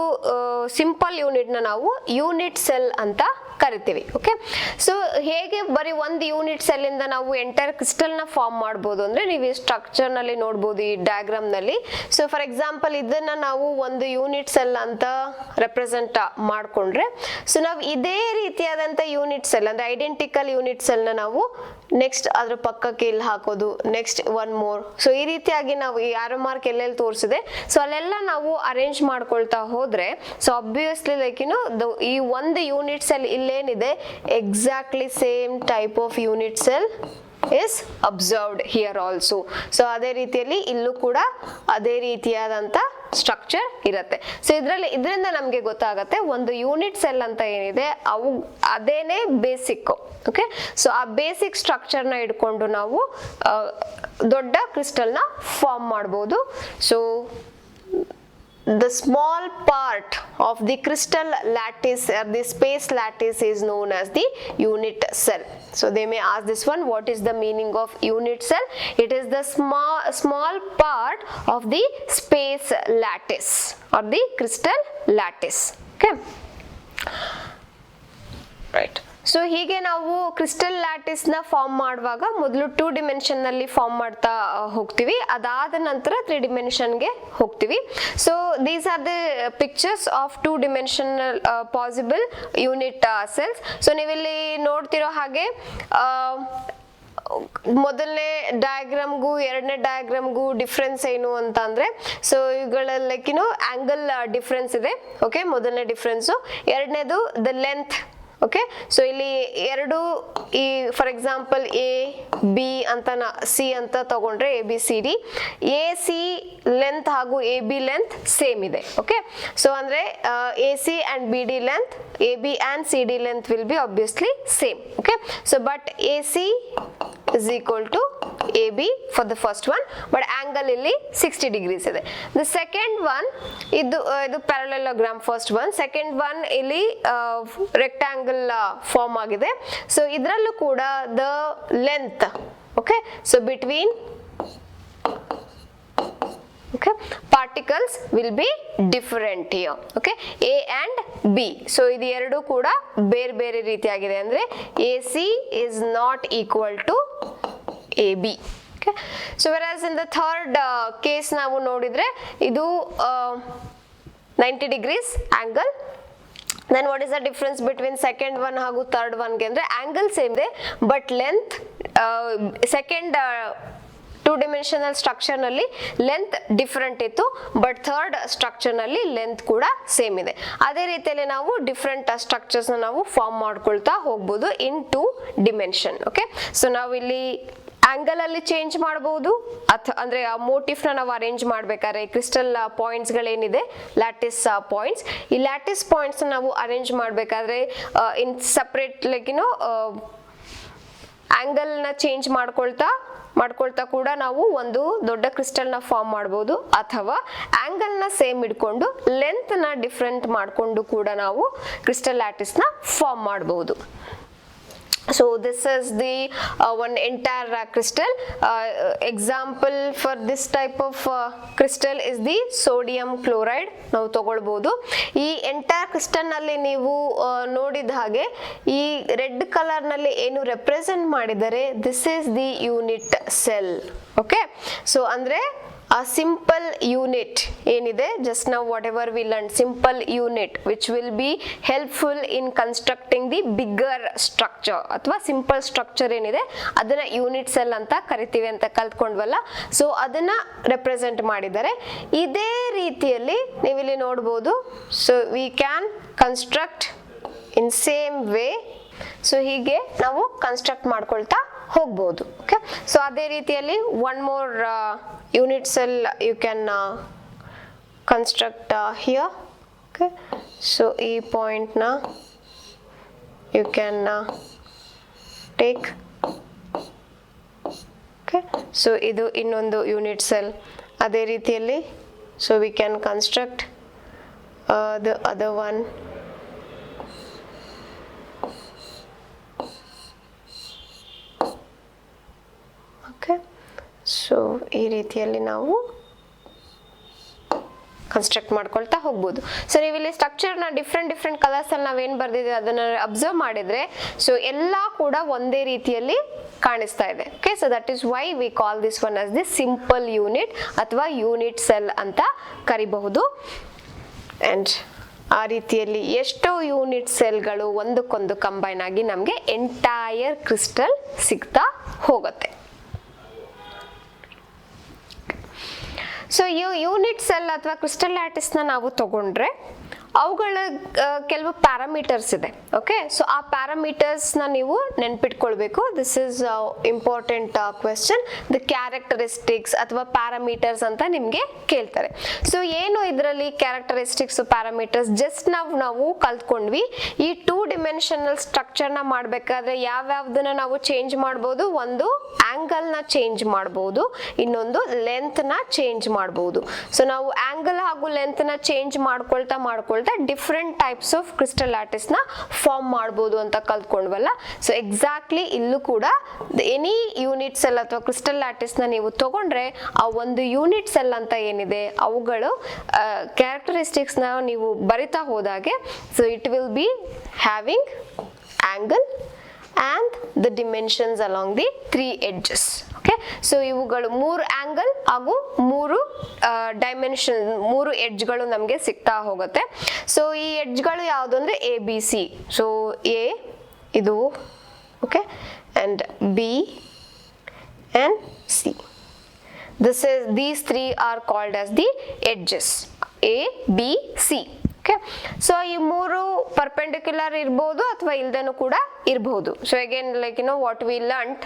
ಸಿಂಪಲ್ ಯೂನಿಟ್ ನ ನಾವು ಯೂನಿಟ್ ಸೆಲ್ ಅಂತ ಕರಿತೀವಿ. ಓಕೆ, ಸೊ ಹೇಗೆ ಬರೀ ಒಂದು ಯೂನಿಟ್ ಸೆಲ್ ಇಂದ ನಾವು ಎಂಟೈರ್ ಕ್ರಿಸ್ಟಲ್ ನ ಫಾರ್ಮ್ ಮಾಡಬಹುದು ಅಂದ್ರೆ ನೀವು ಈ ಸ್ಟ್ರಕ್ಚರ್ ನಲ್ಲಿ ನೋಡಬಹುದು, ಈ ಡಯಾಗ್ರಾಮ್ ನಲ್ಲಿ. ಸೊ ಫಾರ್ ಎಕ್ಸಾಂಪಲ್ ಇದನ್ನ ನಾವು ಒಂದು ಯೂನಿಟ್ ಸೆಲ್ ಅಂತ ರೆಪ್ರೆಸೆಂಟ್ ಮಾಡ್ಕೊಂಡ್ರೆ, ಸೊ ನಾವು ಇದೇ ರೀತಿಯಾದಂತ ಯೂನಿಟ್ ಸೆಲ್ ಅಂದ್ರೆ ಐಡೆಂಟಿಕಲ್ ಯೂನಿಟ್ ಸೆಲ್ ನ ನಾವು ನೆಕ್ಸ್ಟ್ ಅದ್ರ ಪಕ್ಕಕ್ಕೆ ಇಲ್ಲಿ ಹಾಕೋದು, ನೆಕ್ಸ್ಟ್ ಒನ್ ಮೋರ್. ಸೊ ಈ ರೀತಿಯಾಗಿ ನಾವು ಈ ಆರೋ ಮಾರ್ಕ್ ಎಲ್ಲೆಲ್ಲಿ ತೋರಿಸಿದೆ ಸೊ ಅಲ್ಲೆಲ್ಲ ನಾವು ಅರೇಂಜ್ ಮಾಡ್ಕೊಳ್ತಾ ಹೋದ್ರೆ ಸೊ ಆಬ್ವಿಯಸ್ಲಿ ಲೈಕ್ ಈ ಒಂದು ಯೂನಿಟ್ ಸೆಲ್ ಇಲ್ಲೇನಿದೆ exactly same type of unit cell is observed here also. So ಅದೇ ರೀತಿಯಲ್ಲಿ ಇಲ್ಲೂ ಕೂಡ ಅದೇ ರೀತಿಯಾದಂತ ಸ್ಟ್ರಕ್ಚರ್ ಇರುತ್ತೆ. ಸೊ ಇದರಿಂದ ನಮ್ಗೆ ಗೊತ್ತಾಗತ್ತೆ ಒಂದು ಯೂನಿಟ್ ಸೆಲ್ ಅಂತ ಏನಿದೆ ಅವು ಅದೇನೆ ಬೇಸಿಕ್. ಓಕೆ, ಸೊ ಆ ಬೇಸಿಕ್ ಸ್ಟ್ರಕ್ಚರ್ ನ ಇಟ್ಕೊಂಡು ನಾವು ದೊಡ್ಡ ಕ್ರಿಸ್ಟಲ್ ನ ಫಾರ್ಮ್ ಮಾಡಬಹುದು. So the small part of the crystal lattice or the space lattice is known as the unit cell. So they may ask this one, what is the meaning of unit cell? It is the small part of the space lattice or the crystal lattice. Okay, right. So ಹೀಗೆ ನಾವು crystal lattice ನ form ಮಾಡುವಾಗ ಮೊದಲು 2 dimension ನಲ್ಲಿ form ಮಾಡ್ತಾ ಹೋಗ್ತೀವಿ, ಅದಾದ ನಂತರ 3 dimension ಗೆ ಹೋಗ್ತೀವಿ. So these are the pictures of 2 dimensional possible unit cells. So ನೀವಿಲ್ಲಿ ನೋಡ್ತಿರೋ ಹಾಗೆ ಮೊದಲನೇ ಡಯಾಗ್ರಾಮ್ಗೂ ಎರಡನೇ ಡಯಾಗ್ರಾಮ್ಗೂ ಡಿಫ್ರೆನ್ಸ್ ಏನು ಅಂತ ಅಂದ್ರೆ ಸೊ ಇವುಗಳಲ್ಲಿ ಆಂಗಲ್ ಡಿಫ್ರೆನ್ಸ್ ಇದೆ. ಓಕೆ, ಮೊದಲನೇ ಡಿಫ್ರೆನ್ಸು. ಎರಡನೇದು ದ ಲೆಂತ್. ಓಕೆ, ಸೊ ಇಲ್ಲಿ ಎರಡು ಈ ಫಾರ್ ಎಕ್ಸಾಂಪಲ್ ಎ ಬಿ ಅಂತ ಸಿ ಅಂತ ತಗೊಂಡ್ರೆ A B C D, A C length ಹಾಗೂ ಎ ಬಿ ಲೆಂತ್ ಸೇಮ್ ಇದೆ. ಓಕೆ, ಸೊ ಅಂದ್ರೆ A C and B D length, A B and C D length will be obviously same. Okay, so but A C is equal to AB for the first one, but angle ಇಲ್ಲಿ 60 degrees ಇದೆ. The second one ಇದು parallelogram first one, second one ಇಲ್ಲಿ rectangle form ಆಗಿದೆ. So ಇದರಲ್ಲೂ ಕೂಡ the length, okay, so between okay particles will be different here, okay, A and B. So ಇದು ಎರಡು ಕೂಡ ಬೇರೆ ಬೇರೆ ರೀತಿಯಾಗಿದೆ, ಅಂದ್ರೆ AC is not equal to AB. Okay, so whereas in the third case ನಾವು ನೋಡಿದ್ರೆ ಇದು 90 degrees angle. Then what is the difference between second one ಹಾಗೂ third one ಗೆ ಅಂದ್ರೆ angle same ಇದೆ, but length second two-dimensional structure ನಲ್ಲಿ length different ಇತ್ತು, but third structure ನಲ್ಲಿ ಲೆಂತ್ ಕೂಡ ಸೇಮ್ ಇದೆ. ಅದೇ ರೀತಿಯಲ್ಲಿ ನಾವು ಡಿಫರೆಂಟ್ ಸ್ಟ್ರಕ್ಚರ್ಸ್ ನಾವು ಫಾರ್ಮ್ ಮಾಡ್ಕೊಳ್ತಾ ಹೋಗ್ಬೋದು in two dimension. Okay, so ನಾವು ಇಲ್ಲಿ ಆಂಗಲ್ ಅಲ್ಲಿ ಚೇಂಜ್ ಮಾಡಬಹುದು, ಅಂದ್ರೆ ಆ ಮೋಟಿಫ್ ನಾವು ಅರೇಂಜ್ ಮಾಡ್ಬೇಕಾದ್ರೆ ಕ್ರಿಸ್ಟಲ್ ಪಾಯಿಂಟ್ಸ್ ಗಳೇನಿದೆ ಲ್ಯಾಟಿಸ್ ಪಾಯಿಂಟ್ಸ್, ಈ ಲ್ಯಾಟಿಸ್ ಪಾಯಿಂಟ್ಸ್ ನಾವು ಅರೇಂಜ್ ಮಾಡ್ಬೇಕಾದ್ರೆ ಇನ್ ಸಪರೇಟ್ ಲೈಕ್ ಆಂಗಲ್ ನ ಚೇಂಜ್ ಮಾಡ್ಕೊಳ್ತಾ ಕೂಡ ನಾವು ಒಂದು ದೊಡ್ಡ ಕ್ರಿಸ್ಟಲ್ ನ ಫಾರ್ಮ್ ಮಾಡಬಹುದು, ಅಥವಾ ಆಂಗಲ್ ನ ಸೇಮ್ ಇಟ್ಕೊಂಡು ಲೆಂತ್ ನ ಡಿಫರೆಂಟ್ ಮಾಡ್ಕೊಂಡು ಕೂಡ ನಾವು ಕ್ರಿಸ್ಟಲ್ ಲ್ಯಾಟಿಸ್ ನ ಫಾರ್ಮ್ ಮಾಡಬಹುದು. So this is the one entire crystal. Example for this type of crystal is the sodium chloride. ನಾವು ತಗೊಳ್ಬಹುದು. ಈ ಎಂಟೈರ್ ಕ್ರಿಸ್ಟಲ್ ನಲ್ಲಿ ನೀವು ನೋಡಿದ ಹಾಗೆ ಈ ರೆಡ್ ಕಲರ್ ನಲ್ಲಿ ಏನು ರೆಪ್ರೆಸೆಂಟ್ ಮಾಡಿದರೆ this is the unit cell. Okay, so ಅಂದ್ರೆ a simple unit ಏನಿದೆ, just now whatever we learned, simple unit which will be helpful in constructing the bigger structure ಅಥವಾ simple structure ಏನಿದೆ ಅದನ್ನ unit cell ಅಂತ ಕರಿತೀವಿ ಅಂತ ಕಲ್ತ್ಕೊಂಡ್ವಲ್ಲ. So ಅದನ್ನ represent ಮಾಡಿದ್ದಾರೆ. ಇದೇ ರೀತಿಯಲ್ಲಿ ನೀವಿಲ್ಲಿ ನೋಡ್ಬೋದು. So we can construct in same way. So ಹೀಗೆ ನಾವು ಕನ್ಸ್ಟ್ರಕ್ಟ್ ಮಾಡ್ಕೊಳ್ತಾ ಹೋಗ್ಬೋದು. ಓಕೆ, ಸೊ ಅದೇ ರೀತಿಯಲ್ಲಿ one more unit cell you can construct here. Okay, so e point na you can take. Okay, so idu innondu unit cell. Ade ರೀತಿಯಲ್ಲಿ so we can construct the other one. Okay, so ಈ ರೀತಿಯಲ್ಲಿ ನಾವು construct ಮಾಡ್ಕೊಳ್ತಾ ಹೋಗ್ಬೋದು. So ನೀವು ಇಲ್ಲಿ ಸ್ಟ್ರಕ್ಚರ್ನ different colours ಅಲ್ಲಿ ನಾವೇನು ಬರ್ದಿದೆ ಅದನ್ನ ಅಬ್ಸರ್ವ್ ಮಾಡಿದ್ರೆ ಸೊ ಎಲ್ಲ ಕೂಡ ಒಂದೇ ರೀತಿಯಲ್ಲಿ ಕಾಣಿಸ್ತಾ ಇದೆ. Okay, so that is why we call this one as the simple unit ಅಥವಾ ಯೂನಿಟ್ ಸೆಲ್ ಅಂತ ಕರಿಬಹುದು. ಅಂಡ್ ಆ ರೀತಿಯಲ್ಲಿ ಎಷ್ಟೋ ಯೂನಿಟ್ ಸೆಲ್ಗಳು ಒಂದಕ್ಕೊಂದು ಕಂಬೈನ್ ಆಗಿ ನಮಗೆ ಎಂಟೈರ್ ಕ್ರಿಸ್ಟಲ್ ಸಿಗ್ತಾ ಹೋಗುತ್ತೆ. ಸೊ ಈ ಯೂನಿಟ್ ಸೆಲ್ ಅಥವಾ ಕ್ರಿಸ್ಟಲ್ ಲ್ಯಾಟಿಸ್ ನ ನಾವು ತಗೊಂಡ್ರೆ ಅವುಗಳ ಕೆಲವು ಪ್ಯಾರಾಮೀಟರ್ಸ್ ಇದೆ. ಓಕೆ, ಸೊ ಆ ಪ್ಯಾರಾಮೀಟರ್ಸ್ ನ ನೀವು ನೆನ್ಪಿಟ್ಕೊಳ್ಬೇಕು. This is important question. The characteristics ಅಥವಾ ಪ್ಯಾರಾಮೀಟರ್ಸ್ ಅಂತ ನಿಮ್ಗೆ ಕೇಳ್ತಾರೆ. ಸೊ ಏನು ಇದರಲ್ಲಿ ಕ್ಯಾರೆಕ್ಟರಿಸ್ಟಿಕ್ಸ್ ಪ್ಯಾರಾಮೀಟರ್ಸ್ ಜಸ್ಟ್ ನಾವು ಕಲ್ತ್ಕೊಂಡ್ವಿ. ಈ ಟೂ ಡಿಮೆನ್ಷನಲ್ ಸ್ಟ್ರಕ್ಚರ್ ನ ಮಾಡ್ಬೇಕಾದ್ರೆ ಯಾವ್ಯಾವ್ದನ್ನ ನಾವು ಚೇಂಜ್ ಮಾಡಬಹುದು, ಒಂದು ಆಂಗಲ್ ನ ಚೇಂಜ್ ಮಾಡಬಹುದು, ಇನ್ನೊಂದು ಲೆಂತ್ ನ ಚೇಂಜ್ ಮಾಡಬಹುದು. ಸೊ ನಾವು ಆಂಗಲ್ ಹಾಗೂ ಲೆಂತ್ ನ ಚೇಂಜ್ ಮಾಡ್ಕೊಳ್ತಾ different types of crystal lattice ನ ಫಾರ್ಮ್ ಮಾಡಬಹುದು ಅಂತ ಕಲ್ತ್ಕೊಂಡ್ವಲ್ಲ. ಸೊ ಎಕ್ಸಾಕ್ಟ್ಲಿ ಇಲ್ಲೂ ಕೂಡ ಎನಿ ಯೂನಿಟ್ ಸೆಲ್ ಅಥವಾ ಕ್ರಿಸ್ಟಲ್ ಲ್ಯಾಟಿಸ್ ನ ನೀವು ತಗೊಂಡ್ರೆ ಆ ಒಂದು ಯೂನಿಟ್ ಸೆಲ್ ಅಂತ ಏನಿದೆ ಅವುಗಳು ಕ್ಯಾರೆಕ್ಟರಿಸ್ಟಿಕ್ಸ್ ನ ನೀವು ಬರಿತಾ ಹೋದಾಗೆ so it will be having angle and the dimensions along the three edges. Okay, so ಇವುಗಳು ಮೂರು ಆಂಗಲ್ ಹಾಗೂ ಮೂರು ಡೈಮೆನ್ಷನ್, ಮೂರು ಎಡ್ಜ್ ಗಳು ನಮಗೆ ಸಿಗ್ತಾ ಹೋಗುತ್ತೆ. ಸೊ ಈ ಎಡ್ಜ್ ಗಳು ಯಾವುದು ಅಂದ್ರೆ A B C. So A ಇದು okay and B and C. these three are called as the edges, A, B, C. Okay, so ಈ ಮೂರು ಪರ್ಪೆಂಡಿಕ್ಯುಲರ್ ಇರಬಹುದು ಅಥವಾ ಇಲ್ದೇನೂ ಕೂಡ ಇರಬಹುದು. So again like what we learned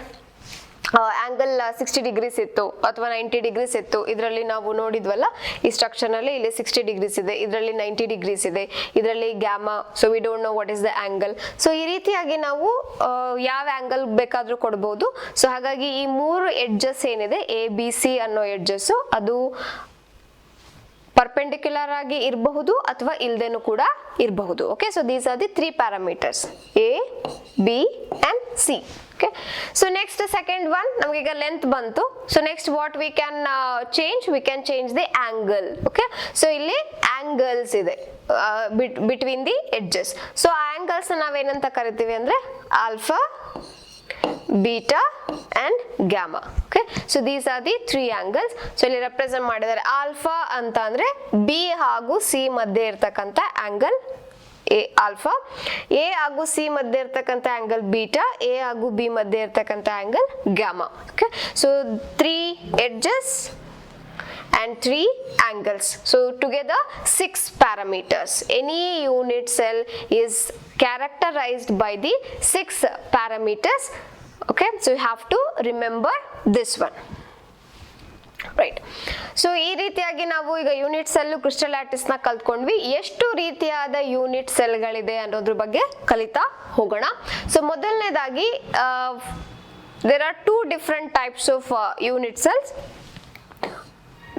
angle 60 degrees ಇತ್ತು ಅಥವಾ 90 degrees ಇತ್ತು, ಇದರಲ್ಲಿ ನಾವು ನೋಡಿದ್ವಲ್ಲ ಈ ಸ್ಟ್ರಕ್ಚರ್ ನಲ್ಲಿ ಇಲ್ಲಿ 60 ಡಿಗ್ರೀಸ್ ಇದೆ, ಇದರಲ್ಲಿ 90 ಡಿಗ್ರೀಸ್ ಇದೆ, ಇದರಲ್ಲಿ gamma, so we don't know what is the angle. So ಈ ರೀತಿಯಾಗಿ ನಾವು ಯಾವ ಆಂಗಲ್ ಬೇಕಾದ್ರೂ ಕೊಡಬಹುದು. ಸೊ ಹಾಗಾಗಿ ಈ 3 ಎಡ್ಜಸ್ ಏನಿದೆ ABC ಅನ್ನೋ ಎಡ್ಜಸ್ ಅದು ಪರ್ಪೆಂಡಿಕ್ಯುಲರ್ ಆಗಿ ಇರಬಹುದು ಅಥವಾ ಇಲ್ದೇನು ಕೂಡ ಇರಬಹುದು. Okay, so these are the 3 parameters A, B and C. Okay, so next the second one ನಮಗೆ ಈಗ ಲೆಂತ್ ಬಂತು. So next what we can change the angle. Okay, so ಇಲ್ಲಿ ಆಂಗಲ್ಸ್ ಇದೆ between the edges. So angles ನಾವೇನಂತ ಕರಿತೀವಿ ಅಂದ್ರೆ alpha, beta and gamma. Okay, so these are the 3 angles. So ಇಲ್ಲಿ represent ಮಾಡಿದ್ದಾರೆ. ಆಲ್ಫಾ ಅಂತ ಅಂದ್ರೆ ಬಿ ಹಾಗೂ ಸಿ ಮಧ್ಯೆ ಇರ್ತಕ್ಕಂಥ ಆಂಗಲ್ ಎ ಆಲ್ಫಾ, ಎ ಹಾಗೂ ಸಿ ಮಧ್ಯೆ ಇರ್ತಕ್ಕಂಥ ಆಂಗಲ್ ಬೀಟಾ, ಎ ಹಾಗೂ ಬಿ ಮಧ್ಯೆ ಇರ್ತಕ್ಕಂಥ angle gamma. Okay, so 3 edges and 3 angles. So together 6 parameters. Any unit cell is characterized by the 6 parameters. Okay, so you have to remember this one. Right. So ಈ ರೀತಿಯಾಗಿ ನಾವು ಈಗ unit cell crystal lattice ನ ಕಲ್ತ್ಕೊಂಡ್ವಿ. ಎಷ್ಟು ರೀತಿಯಾದ unit ಸೆಲ್ಗಳಿದೆ ಅನ್ನೋದ್ರ ಬಗ್ಗೆ ಕಲಿತಾ ಹೋಗೋಣ. ಸೊ ಮೊದಲನೇದಾಗಿ there are 2 different types of unit cells.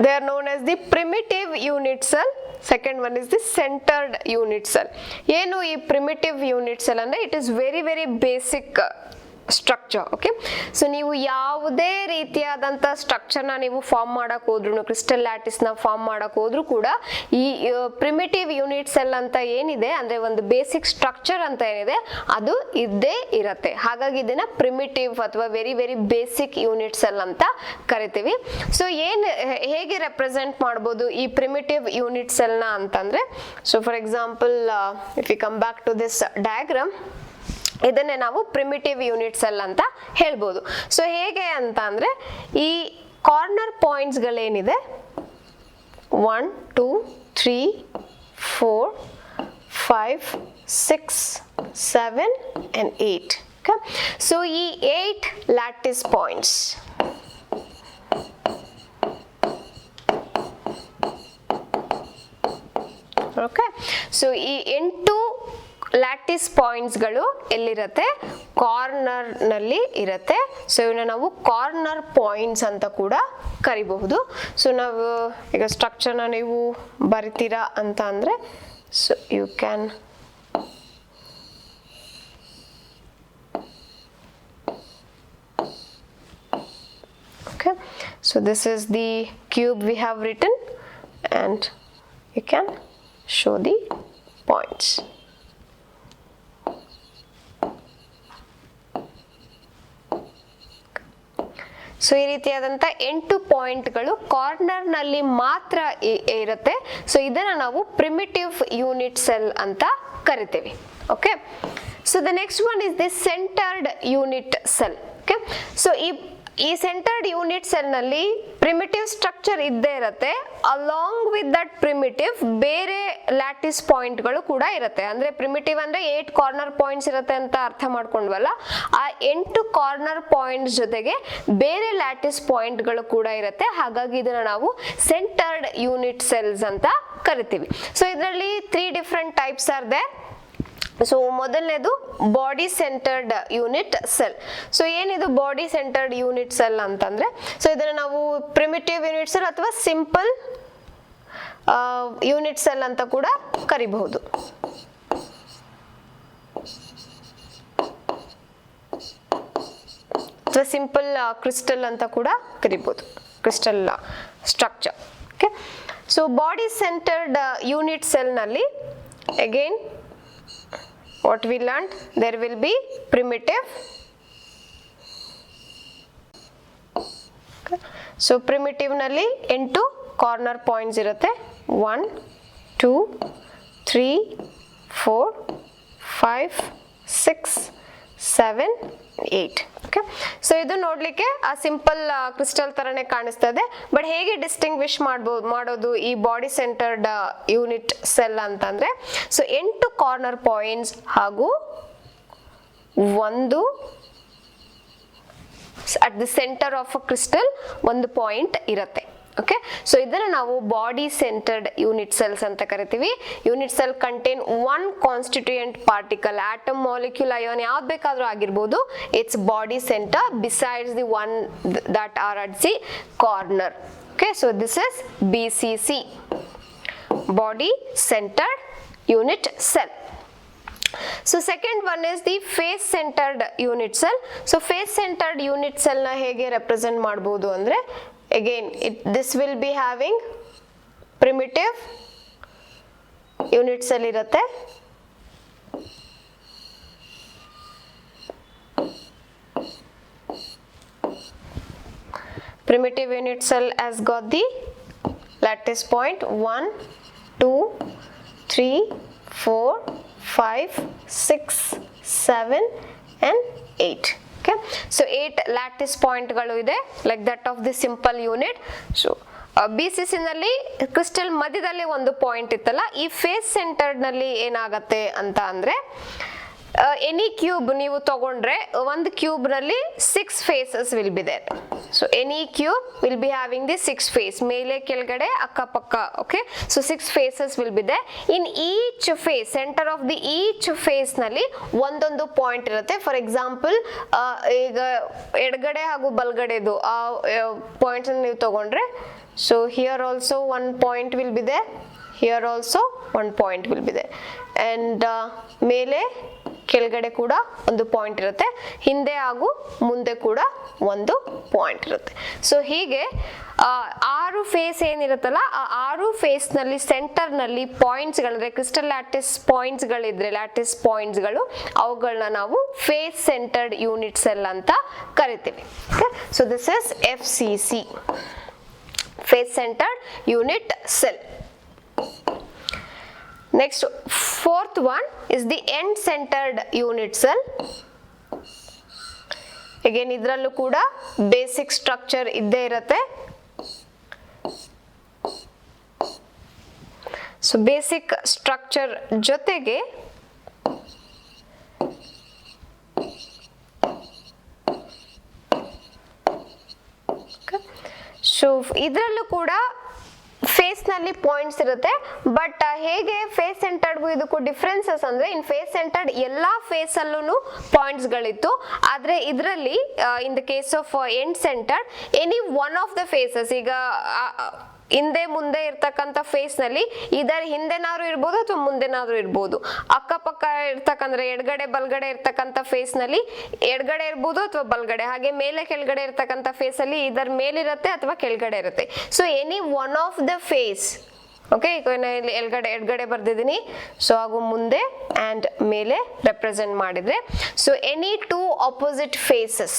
They are known as the primitive unit cell. Second one is the centered unit cell. ಏನು ಈ primitive unit cell ಅಂದ್ರೆ it is very very basic structure. Okay, so ನೀವು ಯಾವುದೇ ರೀತಿಯಾದಂಥ ಸ್ಟ್ರಕ್ಚರ್ನ ನೀವು form ಮಾಡಕ್ ಹೋದ್ರು, ಕ್ರಿಸ್ಟಲ್ ಲ್ಯಾಟಿಸ್ ನ ಫಾರ್ಮ್ ಮಾಡಕ್ ಹೋದ್ರು ಕೂಡ ಈ ಪ್ರಿಮಿಟಿವ್ ಯೂನಿಟ್ ಸೆಲ್ ಅಂತ ಏನಿದೆ ಅಂದ್ರೆ ಒಂದು ಬೇಸಿಕ್ ಸ್ಟ್ರಕ್ಚರ್ ಅಂತ ಏನಿದೆ ಅದು ಇದ್ದೇ ಇರತ್ತೆ. ಹಾಗಾಗಿ ಇದನ್ನ ಪ್ರಿಮಿಟಿವ್ ಅಥವಾ very very basic unit cell ಅಂತ ಕರಿತೀವಿ. ಸೊ ಹೇಗೆ ರೆಪ್ರೆಸೆಂಟ್ ಮಾಡ್ಬೋದು ಈ ಪ್ರಿಮಿಟಿವ್ ಯೂನಿಟ್ ಸೆಲ್ ನ ಅಂತಂದ್ರೆ, so for example if you come back to this diagram, ಇದನ್ನೇ ನಾವು ಪ್ರಿಮಿಟಿವ್ ಯೂನಿಟ್ ಸೆಲ್ ಅಂತ ಹೇಳ್ಬೋದು. ಸೊ ಹೇಗೆ ಅಂತ ಅಂದ್ರೆ ಈ corner points ಗಳೇನಿದೆ 1 2 3 4 5 6 7 and 8. Okay, so ಈ 8 ಲ್ಯಾಟಿಸ್ ಪಾಯಿಂಟ್ಸ್ ಓಕೆ, ಸೊ ಈ 8 ಲ್ಯಾಟಿಸ್ ಪಾಯಿಂಟ್ಸ್ ಗಳು ಎಲ್ಲಿರತ್ತೆ? ಕಾರ್ನರ್ ನಲ್ಲಿ ಇರತ್ತೆ. ಸೊ ಇವನ್ನ ನಾವು ಕಾರ್ನರ್ ಪಾಯಿಂಟ್ಸ್ ಅಂತ ಕೂಡ ಕರಿಬಹುದು. ಸೊ ನಾವು ಈಗ ಸ್ಟ್ರಕ್ಚರ್ನ ನೀವು ಬರಿತೀರಾ ಅಂತ ಅಂದ್ರೆ, so you can okay, so this is the cube we have written and you can show the points. So ಈ ರೀತಿಯಾದಂತ 8 ಪಾಯಿಂಟ್ಗಳು ಕಾರ್ನರ್ ನಲ್ಲಿ ಮಾತ್ರ ಇರುತ್ತೆ. ಸೊ ಇದನ್ನ ನಾವು ಪ್ರಿಮಿಟಿವ್ ಯೂನಿಟ್ ಸೆಲ್ ಅಂತ ಕರಿತೀವಿ. Okay, so the next one is the centered unit cell. Okay, so ಈ ಸೆಂಟರ್ಡ್ ಯೂನಿಟ್ ಸೆಲ್ ನಲ್ಲಿ ಪ್ರಿಮಿಟಿವ್ ಸ್ಟ್ರಕ್ಚರ್ ಇದ್ದೇ ಇರುತ್ತೆ. ಅಲಾಂಗ್ ವಿತ್ ದಟ್ ಪ್ರಿಮಿಟಿವ್ ಬೇರೆ ಲ್ಯಾಟಿಸ್ ಪಾಯಿಂಟ್ ಗಳು ಕೂಡ ಇರುತ್ತೆ. ಅಂದ್ರೆ ಪ್ರಿಮಿಟಿವ್ ಅಂದ್ರೆ 8 ಕಾರ್ನರ್ ಪಾಯಿಂಟ್ಸ್ ಇರುತ್ತೆ ಅಂತ ಅರ್ಥ ಮಾಡ್ಕೊಂಡ್ವಲ್ಲ, ಆ 8 ಕಾರ್ನರ್ ಪಾಯಿಂಟ್ಸ್ ಜೊತೆಗೆ ಬೇರೆ ಲ್ಯಾಟಿಸ್ ಪಾಯಿಂಟ್ ಗಳು ಕೂಡ ಇರುತ್ತೆ. ಹಾಗಾಗಿ ಇದನ್ನ ನಾವು ಸೆಂಟರ್ಡ್ ಯೂನಿಟ್ ಸೆಲ್ಸ್ ಅಂತ ಕರಿತೀವಿ. ಸೊ ಇದರಲ್ಲಿ 3 different types are there. So ಮೊದಲನೇದು body centred unit cell. So ಏನಿದು ಬಾಡಿ ಸೆಂಟರ್ಡ್ ಯೂನಿಟ್ ಸೆಲ್ ಅಂತಂದ್ರೆ, ಸೊ ಇದನ್ನ ನಾವು ಪ್ರಿಮಿಟಿವ್ ಯೂನಿಟ್ ಸೆಲ್ ಅಥವಾ ಸಿಂಪಲ್ ಯೂನಿಟ್ ಸೆಲ್ ಅಂತ ಕೂಡ ಕರಿಬಹುದು. ಅಥವಾ ಸಿಂಪಲ್ ಕ್ರಿಸ್ಟಲ್ ಅಂತ ಕೂಡ ಕರಿಬಹುದು, crystal structure. Okay, so body centred unit cell ನಲ್ಲಿ again what we learned, there will be primitive. Okay. So primitive ನಲ್ಲಿ 8 ಕಾರ್ನರ್ ಪಾಯಿಂಟ್ಸ್ ಇರುತ್ತೆ. 1 2 3 4 5 6 7 8. ಓಕೆ, ಸೊ ಇದು ನೋಡ್ಲಿಕ್ಕೆ ಆ ಸಿಂಪಲ್ ಕ್ರಿಸ್ಟಲ್ ತರನೇ ಕಾಣಿಸ್ತದೆ. ಬಟ್ ಹೇಗೆ ಡಿಸ್ಟಿಂಗ್ವಿಶ್ ಮಾಡೋದು ಈ ಬಾಡಿ ಸೆಂಟರ್ಡ್ ಯೂನಿಟ್ ಸೆಲ್ ಅಂತಂದ್ರೆ, ಸೊ 8 ಕಾರ್ನರ್ ಪಾಯಿಂಟ್ಸ್ ಹಾಗೂ 1 at the center of a crystal ಒಂದು ಪಾಯಿಂಟ್ ಇರುತ್ತೆ. ಓಕೆ, ಸೊ ಇದನ್ನ ನಾವು ಬಾಡಿ ಸೆಂಟರ್ಡ್ ಯೂನಿಟ್ ಸೆಲ್ಸ್ ಅಂತ ಕರಿತೀವಿ. Unit cell contain one constituent particle, atom, molecule, ion ಯಾವ್ದು ಬೇಕಾದ್ರೂ ಆಗಿರ್ಬೋದು. It's body center besides the one that are at the corner. Okay, so this is BCC, body centred unit cell. So second one is the face centered unit cell. So face centered unit cell na hege represent ಮಾಡಬಹುದು ಅಂದ್ರೆ again this will be having primitive unit cell ಇರುತ್ತೆ. Primitive unit cell has got the lattice point 1, 2, 3, 4, 5, 6, 7 and 8. Okay, so 8 lattice point galu ide like that of the simple unit. So BCC ನಲ್ಲಿ crystal ಮಧ್ಯದಲ್ಲಿ ಒಂದು point ಇತ್ತಲ್ಲ, ಈ face centred ನಲ್ಲಿ ಏನಾಗತ್ತೆ ಅಂತ ಅಂದ್ರೆ ಎನಿ ಕ್ಯೂಬ್ ನೀವು ತಗೊಂಡ್ರೆ ಒಂದು ಕ್ಯೂಬ್ ನಲ್ಲಿ 6 faces will be there. So any cube will be having the 6 face, ಮೇಲೆ ಕೆಳಗಡೆ ಅಕ್ಕಪಕ್ಕ. Okay, so 6 faces will be there. In each face, center of the each face ನಲ್ಲಿ ಒಂದೊಂದು ಪಾಯಿಂಟ್ ಇರುತ್ತೆ. ಫಾರ್ ಎಕ್ಸಾಂಪಲ್ ಈಗ ಎಡಗಡೆ ಹಾಗೂ ಬಲಗಡೆದು ಆ ಪಾಯಿಂಟ್ಸ್ ನೀವು ತಗೊಂಡ್ರೆ, so here also one point will be there, here also one point will be there, and ಮೇಲೆ ಕೆಳಗಡೆ ಕೂಡ ಒಂದು ಪಾಯಿಂಟ್ ಇರುತ್ತೆ, ಹಿಂದೆ ಹಾಗೂ ಮುಂದೆ ಕೂಡ ಒಂದು ಪಾಯಿಂಟ್ ಇರುತ್ತೆ. ಸೊ ಹೀಗೆ 6 ಫೇಸ್ ಏನಿರುತ್ತಲ್ಲ, ಆ 6 ಫೇಸ್ ನಲ್ಲಿ ಸೆಂಟರ್ ನಲ್ಲಿ ಪಾಯಿಂಟ್ಸ್ ಗಳಿದ್ರೆ, ಕ್ರಿಸ್ಟಲ್ ಲ್ಯಾಟಿಸ್ ಪಾಯಿಂಟ್ಸ್ ಗಳಿದ್ರೆ, ಲ್ಯಾಟಿಸ್ ಪಾಯಿಂಟ್ಸ್ ಗಳು, ಅವುಗಳನ್ನ ನಾವು ಫೇಸ್ ಸೆಂಟರ್ಡ್ ಯೂನಿಟ್ ಸೆಲ್ ಅಂತ ಕರಿತೀವಿ. Okay, so this is FCC, face centred unit cell. Next, fourth one is the end centered unit cell. Again ಇದ್ರಲ್ಲೂ ಕೂಡ ಬೇಸಿಕ್ ಸ್ಟ್ರಕ್ಚರ್ ಇದ್ದೇ ಇರುತ್ತೆ. ಸೊ ಬೇಸಿಕ್ ಸ್ಟ್ರಕ್ಚರ್ ಜೊತೆಗೆ ಸೊ ಇದ್ರಲ್ಲೂ ಕೂಡ ಫೇಸ್ ನಲ್ಲಿ ಪಾಯಿಂಟ್ಸ್ ಇರುತ್ತೆ. But ಹೇಗೆ ಫೇಸ್ ಸೆಂಟರ್ಡ್ ಇದಕ್ಕೂ ಡಿಫ್ರೆನ್ಸಸ್ ಅಂದ್ರೆ, ಇನ್ ಫೇಸ್ ಸೆಂಟರ್ಡ್ ಎಲ್ಲಾ ಫೇಸ್ ಅಲ್ಲೂ ಪಾಯಿಂಟ್ಸ್ ಗಳಿತ್ತು. ಆದ್ರೆ ಇದರಲ್ಲಿ in the case of end centered any one of the faces, ಈಗ ಹಿಂದೆ ಮುಂದೆ ಇರ್ತಕ್ಕಂಥ ಫೇಸ್ ನಲ್ಲಿ ಇದರ ಹಿಂದೆನಾದ್ರೂ ಇರ್ಬೋದು ಅಥವಾ ಮುಂದೆನಾದ್ರೂ ಇರ್ಬೋದು, ಅಕ್ಕಪಕ್ಕ ಇರ್ತಕ್ಕಂದ್ರೆ ಎಡಗಡೆ ಬಲ್ಗಡೆ ಇರ್ತಕ್ಕಂಥ ಫೇಸ್ ನಲ್ಲಿ ಎಡಗಡೆ ಇರ್ಬೋದು ಅಥವಾ ಬಲ್ಗಡೆ, ಹಾಗೆ ಮೇಲೆ ಕೆಳಗಡೆ ಇರ್ತಕ್ಕಂಥ ಫೇಸ್ ಅಲ್ಲಿ ಇದರ ಮೇಲಿರುತ್ತೆ ಅಥವಾ ಕೆಳಗಡೆ ಇರುತ್ತೆ. So any one of the face, okay, ಇಲ್ಲಿ ಎಡಗಡೆ ಬರ್ದಿದ್ದೀನಿ, ಸೊ ಹಾಗೂ ಮುಂದೆ ಅಂಡ್ ಮೇಲೆ ರೆಪ್ರೆಸೆಂಟ್ ಮಾಡಿದ್ರೆ, so any 2 opposite faces.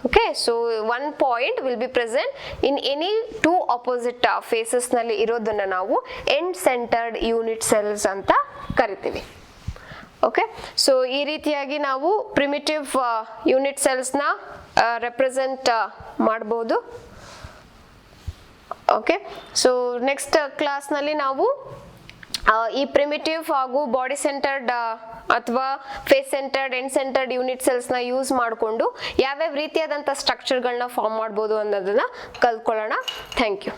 Okay, so one point will be present in any 2 opposite faces ನಲ್ಲಿ ಇರೋದನ್ನ ನಾವು ಎಂಡ್ ಸೆಂಟರ್ಡ್ ಯೂನಿಟ್ ಸೆಲ್ಸ್ ಅಂತ ಕರಿತೀವಿ. ಓಕೆ, ಸೊ ಈ ರೀತಿಯಾಗಿ ನಾವು ಪ್ರಿಮಿಟಿವ್ ಯೂನಿಟ್ ಸೆಲ್ಸ್ ನ ರೆಪ್ರೆಸೆಂಟ್ ಮಾಡಬಹುದು. ಓಕೆ, ಸೊ ನೆಕ್ಸ್ಟ್ ಕ್ಲಾಸ್ ನಲ್ಲಿ ನಾವು ಈ ಪ್ರಿಮಿಟಿವ್ ಹಾಗೂ ಬಾಡಿ ಸೆಂಟರ್ಡ್ ಅಥವಾ face centred, end centred unit cells ನ ಯೂಸ್ ಮಾಡಿಕೊಂಡು ಯಾವ್ಯಾವ ರೀತಿಯಾದಂಥ ಸ್ಟ್ರಕ್ಚರ್ಗಳನ್ನ ಫಾರ್ಮ್ ಮಾಡ್ಬೋದು ಅನ್ನೋದನ್ನ ಕಲ್ತ್ಕೊಳ್ಳೋಣ. Thank you.